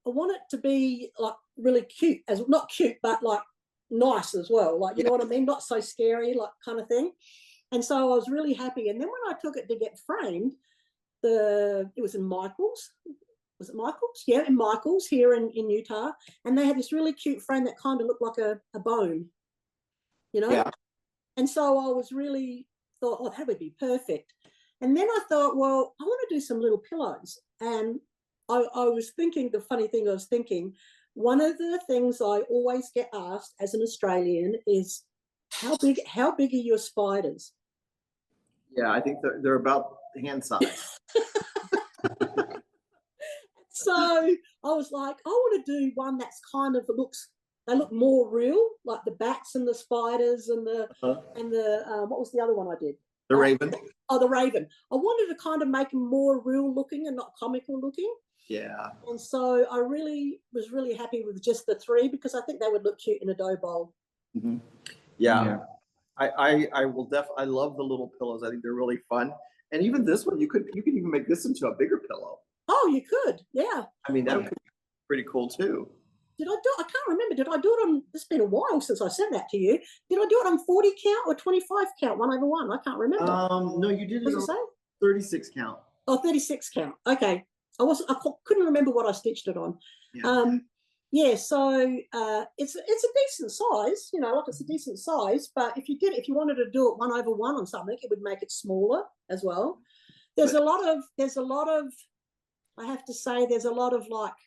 I want it to be like really cute, as not cute, but like nice as well. Like, you know what I mean? Not so scary, like kind of thing. And so I was really happy. And then when I took it to get framed, it was in Michael's. Was it Michael's? Yeah, in Michael's here in Utah. And they had this really cute frame that kind of looked like a bone, you know? Yeah. And so I was really thought, oh, that would be perfect. And then I thought, well, I want to do some little pillows. And I was thinking, the funny thing I was thinking, one of the things I always get asked as an Australian is, how big are your spiders? Yeah, I think they're about hand size. So I was like, I want to do one that's kind of they look more real, like the bats and the spiders and the what was the other one I did? The raven. Oh, the raven. I wanted to kind of make them more real looking and not comical looking. Yeah. And so I was really happy with just the 3 because I think they would look cute in a dough bowl. Mm-hmm. Yeah. I will definitely. I love the little pillows. I think they're really fun. And even this one, you could even make this into a bigger pillow. Oh, you could, yeah. I mean, that would be pretty cool too. I can't remember. Did I do it on, it's been a while since I said that to you. Did I do it on 40 count or 25 count, 1/1? I can't remember. No, you did it on 36 count. Oh, 36 count. Okay. I couldn't remember what I stitched it on. Yeah. So it's a decent size, you know, like it's a decent size, but if you wanted to do it 1/1 on something, it would make it smaller as well. There's a lot of I have to say there's a lot of like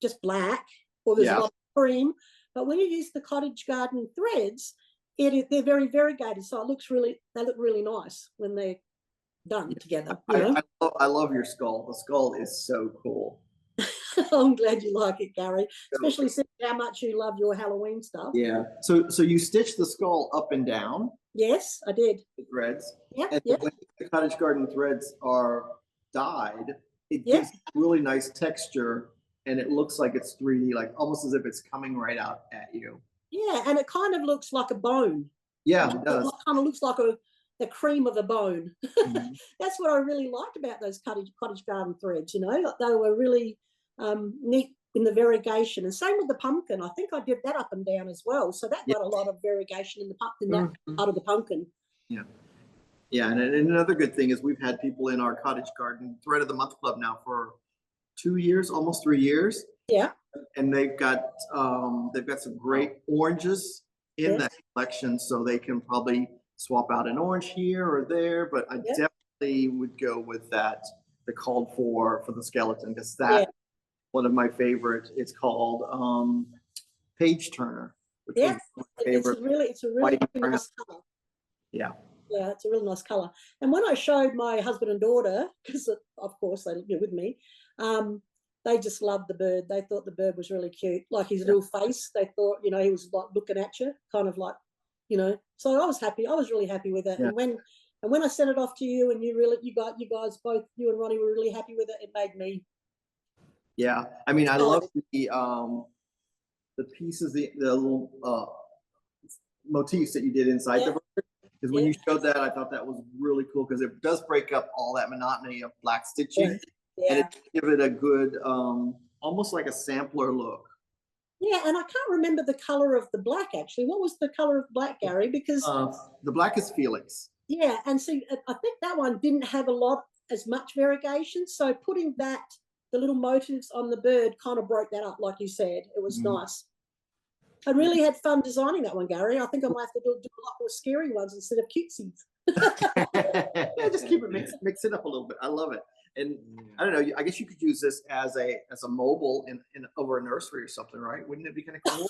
just black, or there's a lot of cream, but when you use the cottage garden threads, they're very variegated, so they look really nice when they're done together. You know? I love your skull. The skull is so cool. I'm glad you like it, Gary, especially seeing how much you love your Halloween stuff. Yeah. So you stitched the skull up and down. Yes, I did. The threads. Yeah. And when the cottage garden threads are dyed, it gives really nice texture, and it looks like it's 3D, like almost as if it's coming right out at you. Yeah, and it kind of looks like a bone. Yeah, it does. It kind of looks like the cream of a bone. Mm-hmm. That's what I really liked about those cottage garden threads. You know, they were really neat in the variegation, and same with the pumpkin. I think I did that up and down as well, so that got a lot of variegation in the pumpkin, that part of the pumpkin. Yeah. Yeah, and another good thing is we've had people in our cottage garden Thread of the Month Club now for 2 years, almost 3 years. Yeah. And they've got some great oranges in that collection, so they can probably swap out an orange here or there. But I definitely would go with that, the called for the skeleton, because that's one of my favorites. It's called Page Turner. Which is my favorite. It's a really nice color. Yeah. Yeah, it's a really nice color. And when I showed my husband and daughter, because of course they live with me, they just loved the bird. They thought the bird was really cute, like his little face. They thought, you know, he was like looking at you, kind of like, you know. So I was happy. I was really happy with it. Yeah. And when I sent it off to you, and you guys both, you and Ronnie, were really happy with it. It made me. Yeah, I mean, I love the pieces, the little motifs that you did inside the bird. Because when you showed that, I thought that was really cool, because it does break up all that monotony of black stitching, and it give it a good, almost like a sampler look. Yeah, and I can't remember the color of the black, actually. What was the color of black, Gary? Because the black is Felix. Yeah, and see, I think that one didn't have as much variegation. So putting the little motifs on the bird kind of broke that up, like you said. It was nice. I really had fun designing that one, Gary. I think I might have to do a lot more scary ones instead of cutesies. Yeah, just keep it mix it up a little bit. I love it. And I don't know, I guess you could use this as a mobile in over a nursery or something, right? Wouldn't it be kind of cool?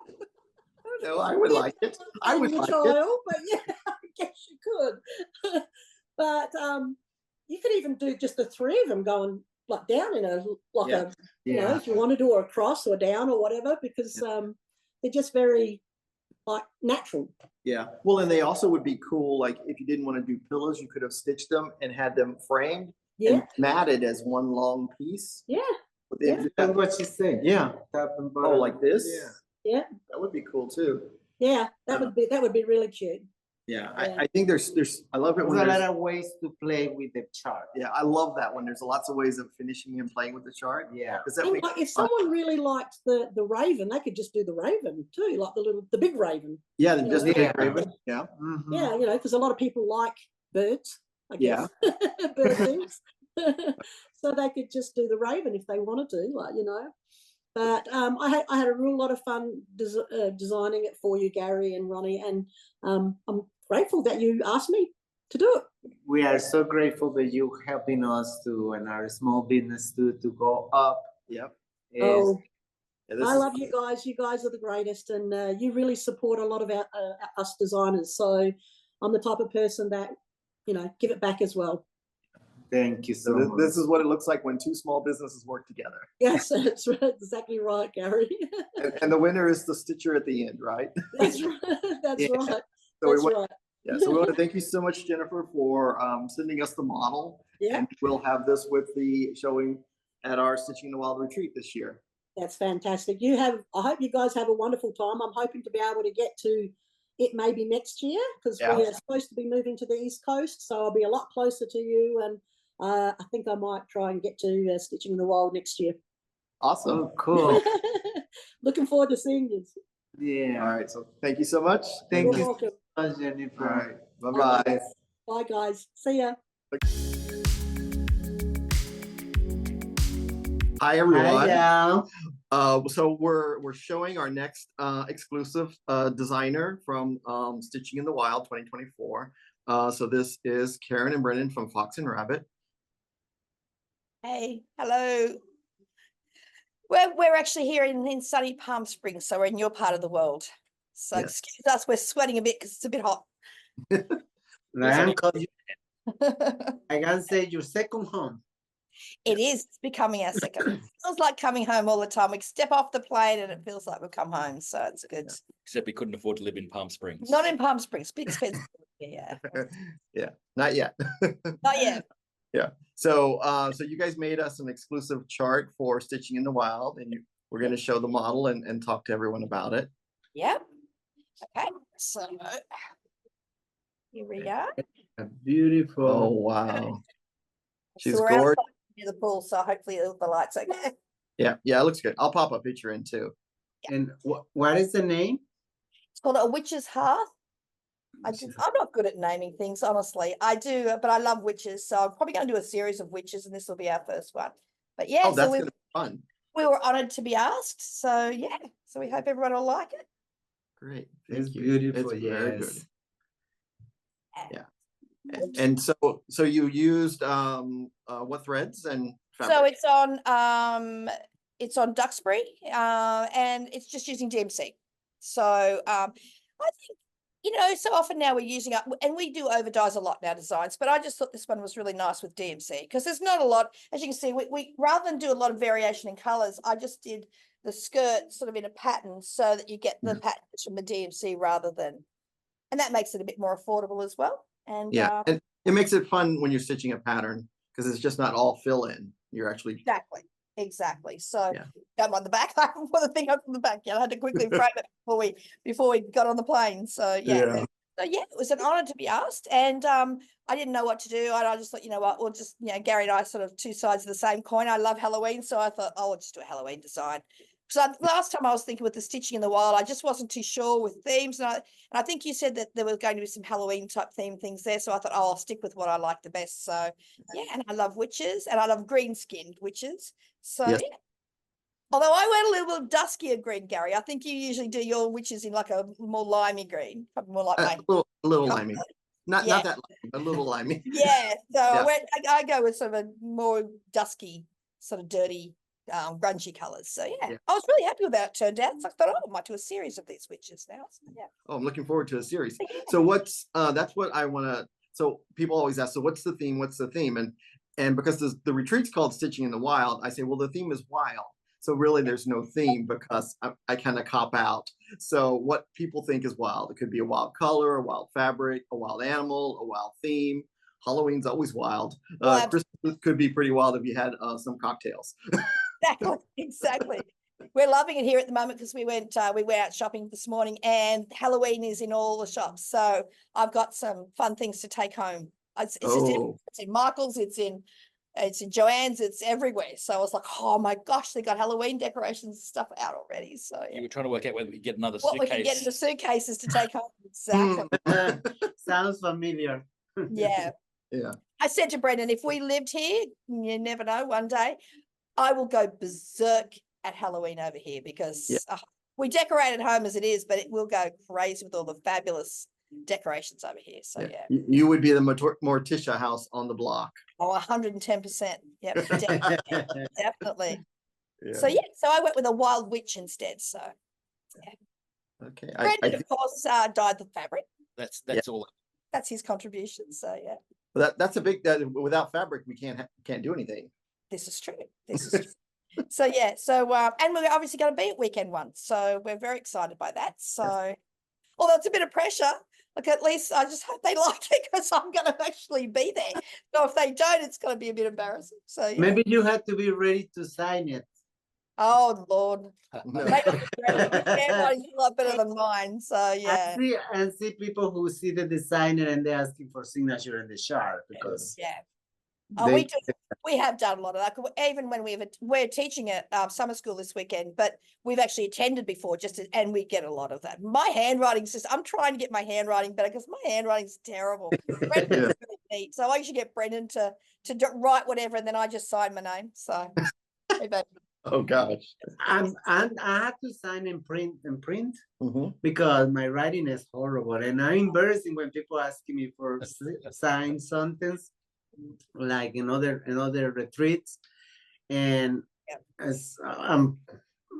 I don't know. I would like it. I would like it. But yeah, I guess you could. But you could even do just the 3 of them going like down in you know, if you want to do a cross or down or whatever, because they're just very like natural. Yeah. Well, and they also would be cool, like if you didn't want to do pillows, you could have stitched them and had them framed and matted as one long piece. Yeah. That's what she said. Yeah. Top and bottom. Oh, like this? Yeah. Yeah. That would be cool too. Yeah, that would be really cute. Yeah, Yeah. I think there's I love it when There's a there's lot of ways to play with the chart. yeah, I love that when there's lots of ways of finishing and playing with the chart. Yeah. Because that And makes like, if it fun. someone really liked the raven, they could just do the raven too, like the big raven. Yeah, then just the Yeah. big raven. Yeah. Mhm. Yeah, you know, because a lot of people like birds, I Yeah. guess, bird things. So they could just do the raven if they wanted to, like, you know. But I had a real lot of fun designing it for you, Gary and Ronnie, and I'm grateful that you asked me to do it. We are so grateful that you helping us to and our small business to go up. Yep. Oh, Yeah, I love you guys. You guys are the greatest, and you really support a lot of us designers. So I'm the type of person that, you know, give it back as well. Thank you so So much. this is what it looks like when two small businesses work together. Yes, that's right, exactly right, Gary. And the winner is the stitcher at the end, right? That's right. That's Yeah. right. So That's right. Yeah, so we want to thank you so much, Jennifer, for sending us the model. Yeah, And we'll have this with the showing at our Stitching in the Wild retreat this year. that's fantastic. I hope you guys have a wonderful time. I'm hoping to be able to get to it maybe next year, because Yeah. we are supposed to be moving to the East Coast, so I'll be a lot closer to you, and I think I might try and get to Stitching in the Wild next year. Awesome. Oh, cool. Looking forward to seeing you. Yeah. All right, so thank you so much. Thank You're you welcome. so much, Jennifer. All right, bye-bye. Bye, guys. See ya. Hi, everyone. Hi, So we're showing our next exclusive designer from Stitching in the Wild 2024. So this is Karen and Brennan from Fox and Rabbit. Hey, hello. We're actually here in sunny Palm Springs, so we're in your part of the world. So Yes. excuse us, we're sweating a bit because it's a bit hot. Ryan called you. I can say your second home. It is. It's becoming our second. It feels like coming home all the time. We step off the plane and it feels like we've come home. So it's good. Except we couldn't afford to live in Palm Springs. Not in Palm Springs, bit expensive. Yeah. Yeah, not yet. Not yet. Yeah. So so you guys made us an exclusive chart for Stitching in the Wild, and we're going to show the model and talk to everyone about it. Yep. Okay. So here we are. Beautiful. Oh, wow. She's so we're gorgeous. outside near the pool, so hopefully the light's okay. Yeah, it looks good. I'll pop a picture in too. And what is the name? It's called a witch's hearth. I'm not good at naming things, honestly. I do, but I love witches, so I'm probably going to do a series of witches, and this will be our first one. But yeah, Oh, that's so going to be fun. we were honoured to be asked. So yeah, so we hope everyone will like it. Great. It's Thank you. beautiful. It's very Yes. good. And so you used what threads and fabric? So it's on Duxbury, and it's just using DMC. So I think, you know, so often now we're using up, and we do over dyes a lot in our designs, but I just thought this one was really nice with DMC because there's not a lot, as you can see, we rather than do a lot of variation in colors, I just did the skirt sort of in a pattern so that you get the patterns from the DMC rather than, and that makes it a bit more affordable as well. And yeah, and it makes it fun when you're stitching a pattern because it's just not all fill in. You're actually exactly. So yeah. Don't mind the back. I haven't put the thing up from the back yet. I had to quickly frame it before we got on the plane. So yeah. So yeah, it was an honor to be asked, and I didn't know what to do. I just thought, you know what, we'll just, you know, Gary and I sort of two sides of the same coin. I love Halloween, so I thought, oh, I'll just do a Halloween design. So last time I was thinking with the Stitching in the Wild, I just wasn't too sure with themes, and I think you said that there was going to be some Halloween type theme things there. So I thought, oh, I'll stick with what I like the best. So yeah, and I love witches, and I love green skinned witches. So Yes. yeah. Although I went a little bit duskier green, Gary. I think you usually do your witches in like a more limey green, probably more like A mine. little limey. Not Yeah. that limey, a little limey. Yeah, so Yeah. I go with sort of a more dusky, sort of dirty, grungy colours. So yeah, I was really happy with how it turned out. So I thought, oh, I might do a series of these witches now. So, yeah. Oh, I'm looking forward to a series. So what's that's what I want to. So people always ask, so what's the theme? What's the theme? And because the retreat's called Stitching in the Wild, I say, well, the theme is wild. So really, there's no theme because I kind of cop out. So what people think is wild, it could be a wild color, a wild fabric, a wild animal, a wild theme. Halloween's always wild. Christmas could be pretty wild if you had some cocktails. Exactly. we're loving it here at the moment because we went out shopping this morning, and Halloween is in all the shops. So I've got some fun things to take home. It's in Michael's, it's in Joanne's, it's everywhere. So I was like, oh my gosh, they got Halloween decorations and stuff out already. So You were trying to work out whether we get another what we can get suitcase. into suitcases to take home. Exactly. Sounds familiar. Yeah. Yeah. I said to Brendan, if we lived here, you never know, one day I will go berserk at Halloween over here because we decorate at home as it is, but it will go crazy with all the fabulous decorations over here. So yeah. You would be the Morticia house on the block. Oh, 110%. Yep, definitely. Definitely. Yeah. So yeah, so I went with a wild witch instead. So yeah. Okay. Brendan, of course, dyed the fabric. That's all. That's his contribution. So yeah. That's a big, without fabric, we can't do anything. This is true. This is true. So yeah, so and we're obviously going to be at weekend one, so we're very excited by that. So although it's a bit of pressure, like at least I just hope they like it because I'm going to actually be there. So if they don't, it's going to be a bit embarrassing. So yeah. Maybe you have to be ready to sign it. Oh Lord, No. everybody's a lot better than mine. So yeah, I see people who see the designer and they're asking for signature in the chart because yeah. Oh, we have done a lot of that. Even when we're teaching at summer school this weekend, but we've actually attended before and we get a lot of that. My handwriting's I'm trying to get my handwriting better because my handwriting's terrible. Brendan's really neat. So I should get Brendan to write whatever and then I just sign my name. So Oh gosh. I had to sign and print because my writing is horrible and I'm embarrassing when people ask me for sign something like in other retreats and as I'm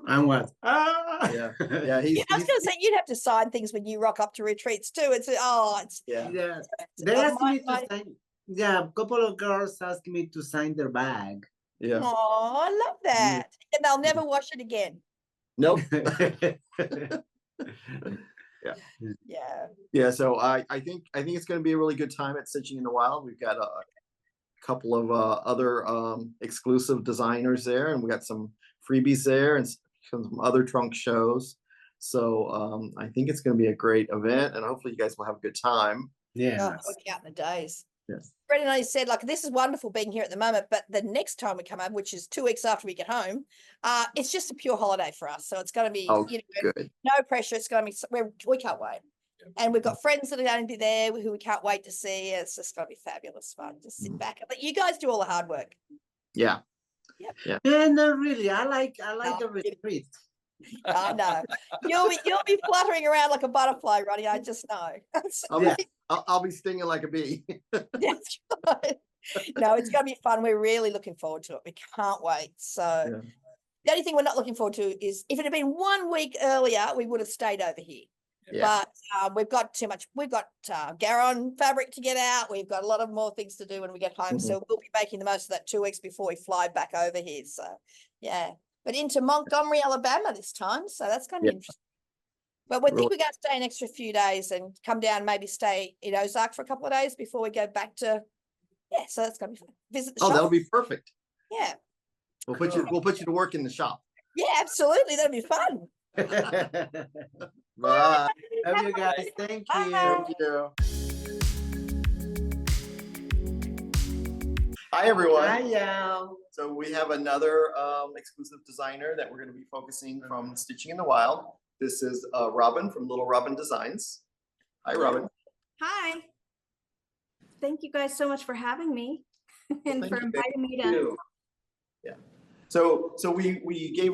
what Yeah. I was going to say you'd have to sign things when you rock up to retreats too. They asked me to sign. Yeah, a couple of girls asked me to sign their bag. Yeah. Oh, I love that. And they'll never wash it again. Nope. Yeah. So I think it's going to be a really good time at Stitching in the Wild. We've got a couple of other exclusive designers there, and we got some freebies there and some other trunk shows. So I think it's going to be a great event, and hopefully you guys will have a good time. Yeah. Counting the days. Yes. Brendan and I said, like, this is wonderful being here at the moment, but the next time we come home, which is 2 weeks after we get home, it's just a pure holiday for us. So it's going to be good. No pressure. It's going to be, we can't wait. And we've got friends that are going to be there who we can't wait to see. It's just going to be fabulous fun. Just sit back and let you guys do all the hard work. Yeah. Yep. Yeah. And really, I like the retreat. I know. You'll be fluttering around like a butterfly, Ronny. I just know. I'll be stinging like a bee. That's right. No, it's going to be fun. We're really looking forward to it. We can't wait. So the only thing we're not looking forward to is if it had been 1 week earlier, we would have stayed over here. Yeah. But we've got too much. We've got GaRon fabric to get out. We've got a lot of more things to do when we get home. So we'll be making the most of that 2 weeks before we fly back over here. So yeah, but into Montgomery, Alabama this time. So that's going to be interesting. But we think we're going to stay an extra few days and come down, maybe stay in Ozark for a couple of days before we go back to. Yeah, so that's going to be fun. Visit the shop. That'll be perfect. Yeah. We'll put you to work in the shop. Yeah, absolutely. That'll be fun. Bye. Love you guys. Thank you. Thank you. Hi everyone. Hi y'all. So we have another exclusive designer that we're going to be focusing from Stitching in the Wild. This is Robin from Little Robin Designs. Hi, Robin. Hi. Thank you guys so much for having me and for inviting me to. Yeah. So we gave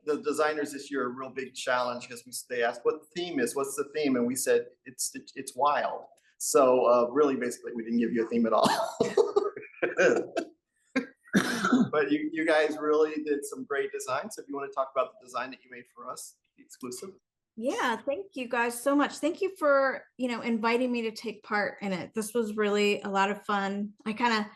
the designers this year a real big challenge because they asked what the theme is. What's the theme? And we said it's wild. So really, basically, we didn't give you a theme at all. But you guys really did some great designs. So if you want to talk about the design that you made for us, the exclusive. Yeah, thank you guys so much. Thank you for, inviting me to take part in it. This was really a lot of fun. I kind of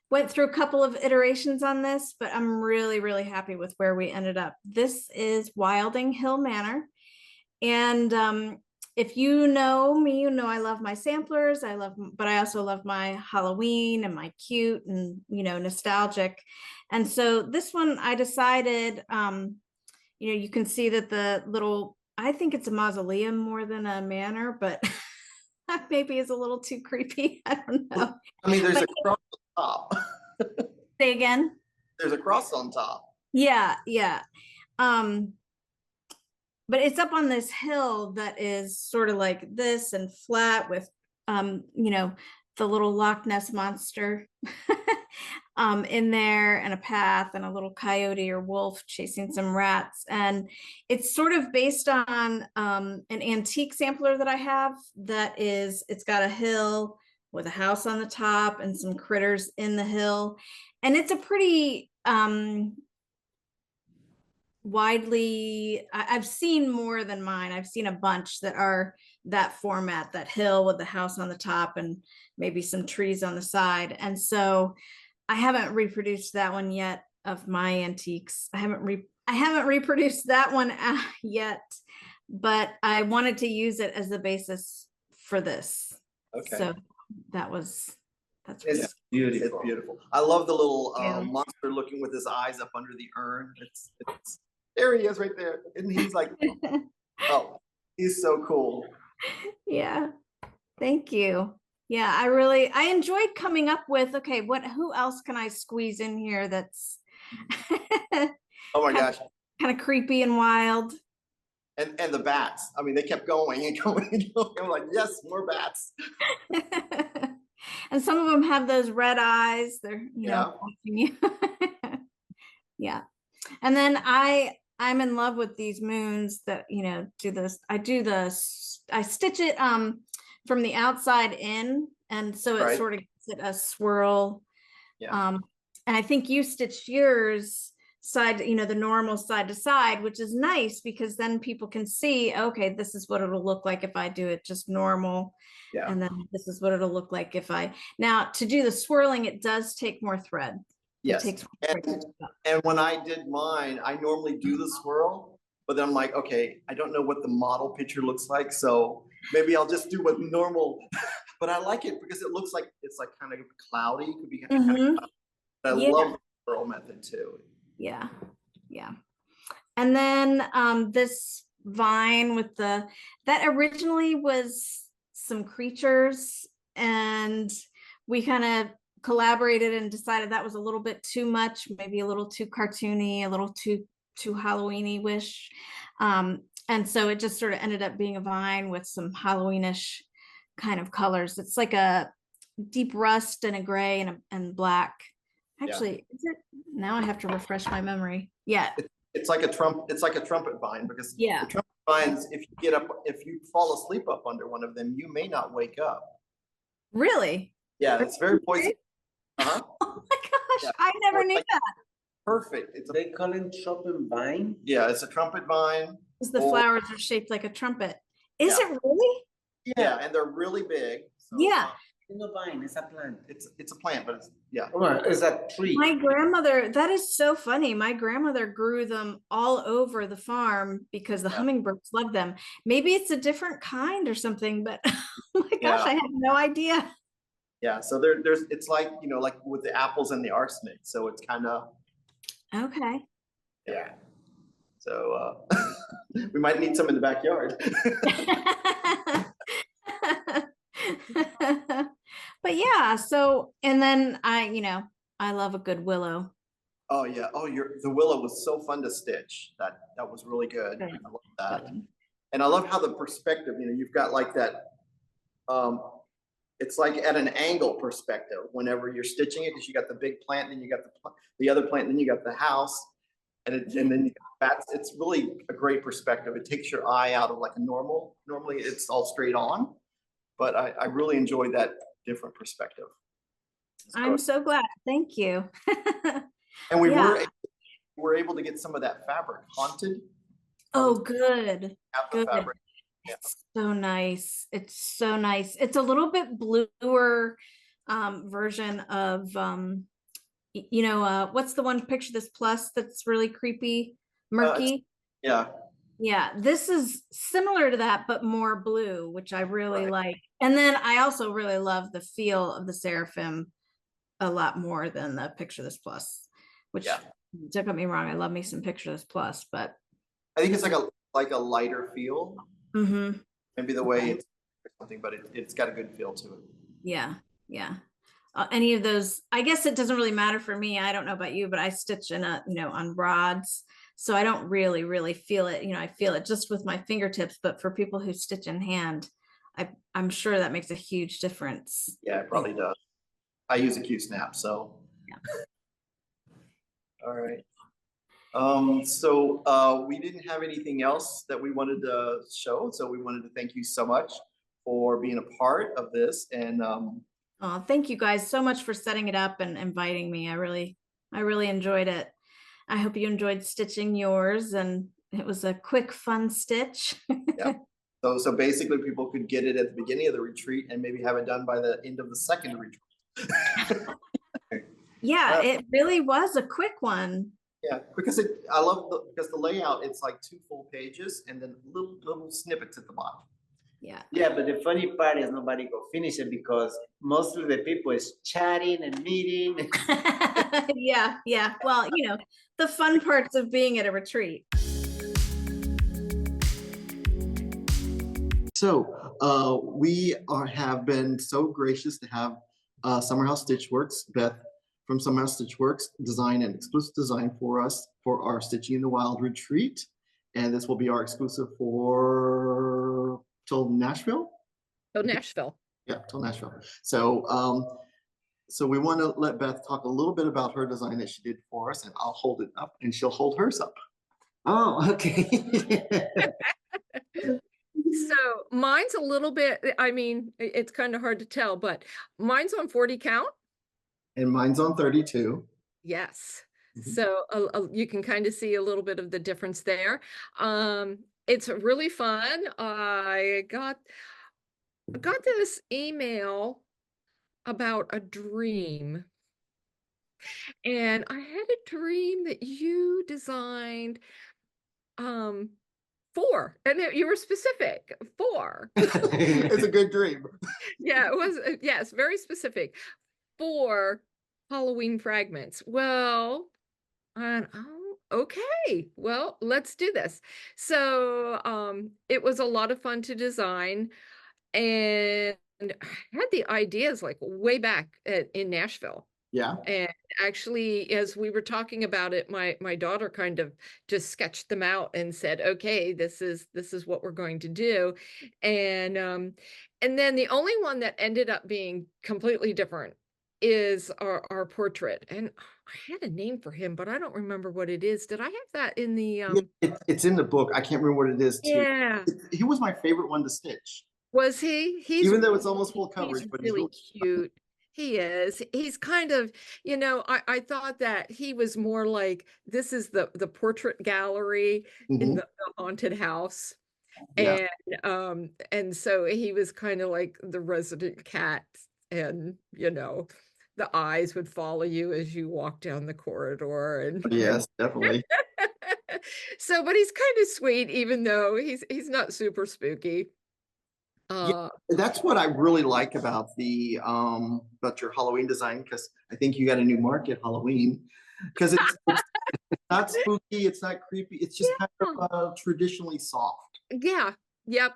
went through a couple of iterations on this, but I'm really, really happy with where we ended up. This is Wilding Hill Manor. And if you know me, you know I love my samplers. But I also love my Halloween and my cute and, nostalgic. And so this one I decided, you can see that the little, I think it's a mausoleum more than a manor, but that maybe is a little too creepy. I don't know. I mean, there's But- a cross on top. Say again? There's a cross on top. Yeah, yeah. But it's up on this hill that is sort of like this and flat with, the little Loch Ness monster in there, and a path, and a little coyote or wolf chasing some rats. And it's sort of based on an antique sampler that I have it's got a hill with a house on the top and some critters in the hill. And it's a pretty I've seen more than mine. I've seen a bunch that are that format, that hill with the house on the top and maybe some trees on the side. And so I haven't reproduced that one yet of my antiques. I haven't reproduced that one yet, but I wanted to use it as the basis for this. Okay. So that's It's beautiful. It's beautiful. I love the little monster looking with his eyes up under the urn. It's there he is right there. And he's like, oh, he's so cool. Yeah. Thank you. Yeah, I enjoyed coming up with, okay, who else can I squeeze in here that's Oh my gosh. kind of creepy and wild. And the bats. I mean, they kept going and going and going. I'm like, yes, more bats. And some of them have those red eyes. They're, watching you. Yeah. And then I'm in love with these moons that, do this. I stitch it from the outside in. And so it sort of gives it a swirl. Yeah. And I think you stitched yours side, the normal side to side, which is nice because then people can see, okay, this is what it'll look like if I do it just normal. Yeah. And then this is what it'll look like now to do the swirling, it does take more thread. Yes. And when I did mine, I normally do the swirl, but then I'm like, okay, I don't know what the model picture looks like. So maybe I'll just do what normal, but I like it because it looks like it's like kind of cloudy. It could be kind of cloudy. I love the swirl method too. Yeah. Yeah. And then this vine with that originally was some creatures, and we kind of collaborated and decided that was a little bit too much, maybe a little too cartoony, a little too Halloween-y wish. And so it just sort of ended up being a vine with some Halloweenish kind of colors. It's like a deep rust and a gray and black. Actually, is it? Now I have to refresh my memory. Yeah. It's like a trumpet vine because the trumpet vines, if you fall asleep up under one of them, you may not wake up. Really? Yeah, it's very poisonous. Uh-huh. Oh my gosh, I never knew that. Perfect. They call it trumpet vine? Yeah, it's a trumpet vine. Because the flowers are shaped like a trumpet. Is it really? Yeah, and they're really big. So, Yeah. It's a vine, it's a plant. It's a plant, but It's a tree. My grandmother, that is so funny. My grandmother grew them all over the farm because the hummingbirds loved them. Maybe it's a different kind or something, but oh my gosh, I had no idea. Yeah, so it's like, like with the apples and the arsenic. So it's kind of. Okay. Yeah. So we might need some in the backyard. But yeah, so, and then I love a good willow. Oh yeah. Oh, the willow was so fun to stitch. That was really good. I love that. And I love how the perspective, you've got like that, it's like at an angle perspective whenever you're stitching it, because you got the big plant, then you got the other plant, then you got the house, and then you got bats. It's really a great perspective. It takes your eye out of like a normally it's all straight on, but I really enjoyed that different perspective. I'm so glad. Thank you. And we were able to get some of that fabric haunted. Oh, good. Good. Fabric. Yeah. It's so nice. It's so nice. It's a little bit bluer version of what's the one picture this plus that's really creepy, murky? Yeah, this is similar to that, but more blue, which I really like. And then I also really love the feel of the seraphim a lot more than the picture this plus, which don't get me wrong, I love me some picture this plus, but I think it's like a lighter feel. Mm-hmm. Maybe the way it's something, but it's got a good feel to it. Yeah, yeah. Any of those, I guess it doesn't really matter for me. I don't know about you, but I stitch in on rods. So I don't really feel it. I feel it just with my fingertips, but for people who stitch in hand, I'm sure that makes a huge difference. Yeah, it probably does. I use a Q-snap, so. Yeah. All right. So we didn't have anything else that we wanted to show. So we wanted to thank you so much for being a part of this. And oh, thank you guys so much for setting it up and inviting me. I really enjoyed it. I hope you enjoyed stitching yours, and it was a quick, fun stitch. yeah. So basically people could get it at the beginning of the retreat and maybe have it done by the end of the second retreat. Yeah, it really was a quick one. Yeah, because because the layout, it's like 2 full pages and then little snippets at the bottom. Yeah. Yeah, but the funny part is nobody go finish it because mostly the people is chatting and meeting. Yeah. Well, the fun parts of being at a retreat. So we have been so gracious to have Summerhouse Stitchworks, Beth from Summerhouse Stitchworks, design an exclusive design for us for our Stitching in the Wild retreat. And this will be our exclusive till Nashville. Oh, Nashville. Yeah, till Nashville. So so we want to let Beth talk a little bit about her design that she did for us, and I'll hold it up and she'll hold hers up. Oh, okay. So mine's a little bit, I mean, it's kind of hard to tell, but mine's on 40 count. And mine's on 32. Yes. Mhm. So you can kind of see a little bit of the difference there. It's really fun. I got this email about a dream. And I had a dream that you designed 4, and you were specific, 4. It's a good dream. Yeah, it was, yes, very specific. 4 Halloween fragments. Well, okay, well, let's do this. So it was a lot of fun to design, and I had the ideas like way back in Nashville. Yeah. And actually, as we were talking about it, my daughter kind of just sketched them out and said, okay, this is what we're going to do. And then the only one that ended up being completely different is our portrait. And I had a name for him, but I don't remember what it is. Did I have that in the it's in the book. I can't remember what it is too. Yeah. He was my favorite one to stitch. Was he? Even though it's almost full coverage, but he's really cute. He is. He's kind of, I thought that he was more like, this is the portrait gallery in the haunted house. Yeah. And so he was kind of like the resident cat, and the eyes would follow you as you walk down the corridor. And yes, definitely. So, but he's kind of sweet, even though he's not super spooky. Yeah, that's what I really like about about your Halloween design, because I think you got a new market, Halloween, because it's not spooky, it's not creepy, it's just kind of traditionally soft. Yeah. Yep.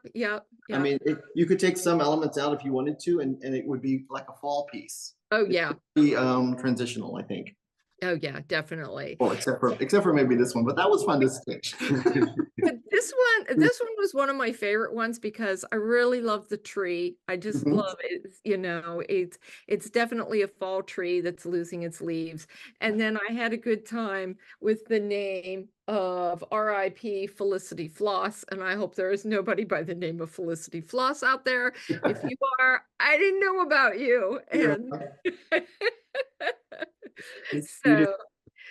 I mean, you could take some elements out if you wanted to, and it would be like a fall piece. Oh yeah. Be transitional, I think. Oh yeah, definitely. Well, except for maybe this one, but that was fun to stitch. But this one was one of my favorite ones because I really love the tree. I just love it. It's definitely a fall tree that's losing its leaves. And then I had a good time with the name of RIP Felicity Floss, and I hope there is nobody by the name of Felicity Floss out there. If you are, I didn't know about you. And so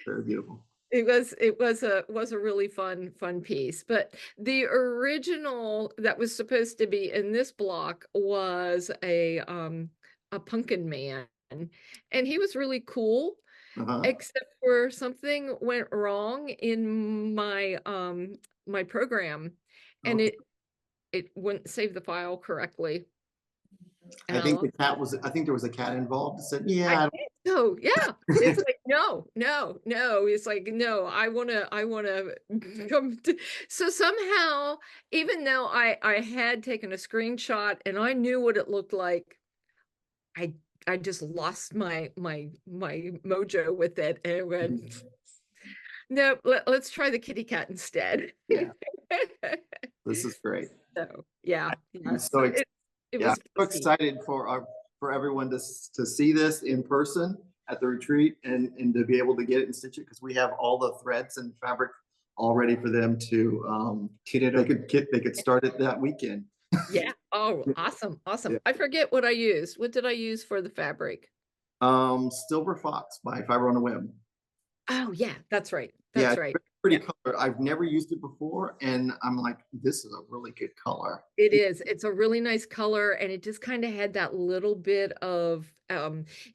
very beautiful. It was a really fun piece. But the original that was supposed to be in this block was a pumpkin man, and he was really cool. Except for something went wrong in my my program, and it wouldn't save the file correctly. I think there was a cat involved. It said, yeah. I So yeah, it's like, no. It's like, no, I wanna come to, so somehow, even though I had taken a screenshot and I knew what it looked like, I just lost my mojo with it and went, no, let's try the kitty cat instead. Yeah. This is great. So yeah. I'm so it was so excited for everyone to see this in person at the retreat and to be able to get it and stitch it, because we have all the threads and fabric all ready for them to kit it up. They could start it that weekend. Yeah. Oh, awesome. Yeah. I forget what I used. What did I use for the fabric? Silver Fox by Fiber on the Web. Oh yeah, that's right. That's right. Pretty color. I've never used it before, and I'm like, this is a really good color. It is. It's a really nice color, and it just kind of had that little bit of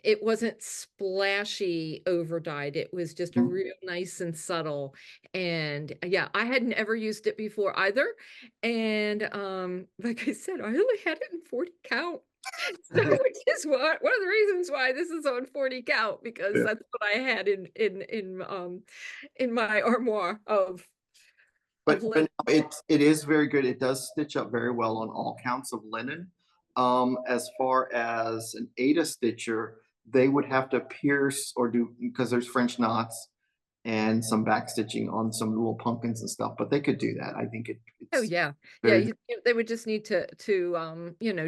it wasn't splashy over dyed. It was just a real nice and subtle. And yeah, I hadn't ever used it before either. And like I said, I only had it in 40 count. So, which is one of the reasons why this is on 40 count, because that's what I had in my armoire of. But it is very good. It does stitch up very well on all counts of linen. As far as an Aida stitcher, they would have to pierce or do, because there's French knots and some back stitching on some little pumpkins and stuff, but they could do that. I think it's they would just need to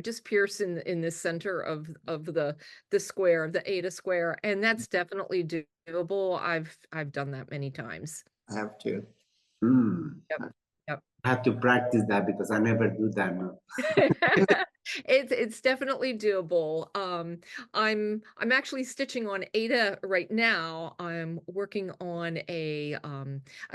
just pierce in the center of the square, the Aida square, and that's definitely doable. I've done that many times. I have to. Yep. I have to practice that because I never do that. No. It's definitely doable. I'm actually stitching on Aida right now. I'm working on a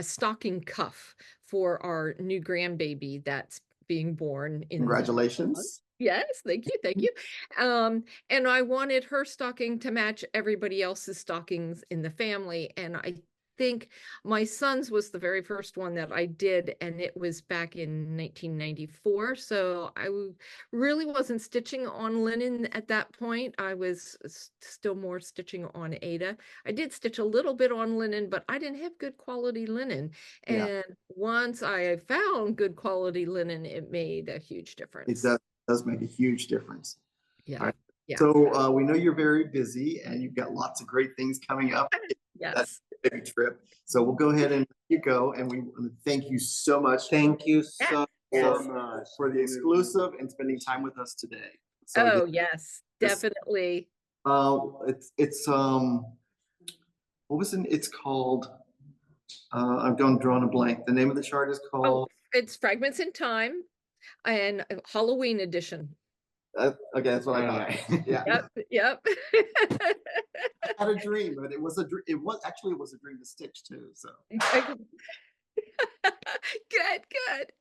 stocking cuff for our new grandbaby that's being born in. Congratulations. Yes, thank you. And I wanted her stocking to match everybody else's stockings in the family, and I think my son's was the very first one that I did, and it was back in 1994. So I really wasn't stitching on linen at that point. I was still more stitching on Aida. I did stitch a little bit on linen, but I didn't have good quality linen. And once I found good quality linen, it made a huge difference. It does make a huge difference. Yeah. Right. Yeah. So we know you're very busy and you've got lots of great things coming up. Yes. That's a big trip. So we'll go ahead and let you go. And we thank you so much. Thank you so much for the exclusive and spending time with us today. So yes, definitely. It's what was it? It's called. I'm drawing a blank. The name of the chart is called. It's Fragments in Time, and Halloween edition. Okay, that's what I thought. Yeah. Yep. I had a dream, but it was a dream to stitch too. So. Good.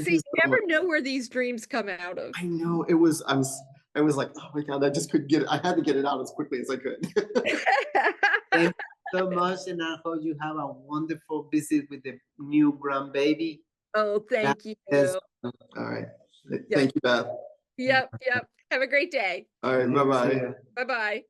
See, you never know where these dreams come out of. I know it was. I was like, oh my God, I just couldn't get it. I had to get it out as quickly as I could. Thank you so much, and I hope you have a wonderful visit with the new grandbaby. Oh, thank you. All right. Thank you, Beth. Yep. Have a great day. All right. Bye-bye. Bye-bye.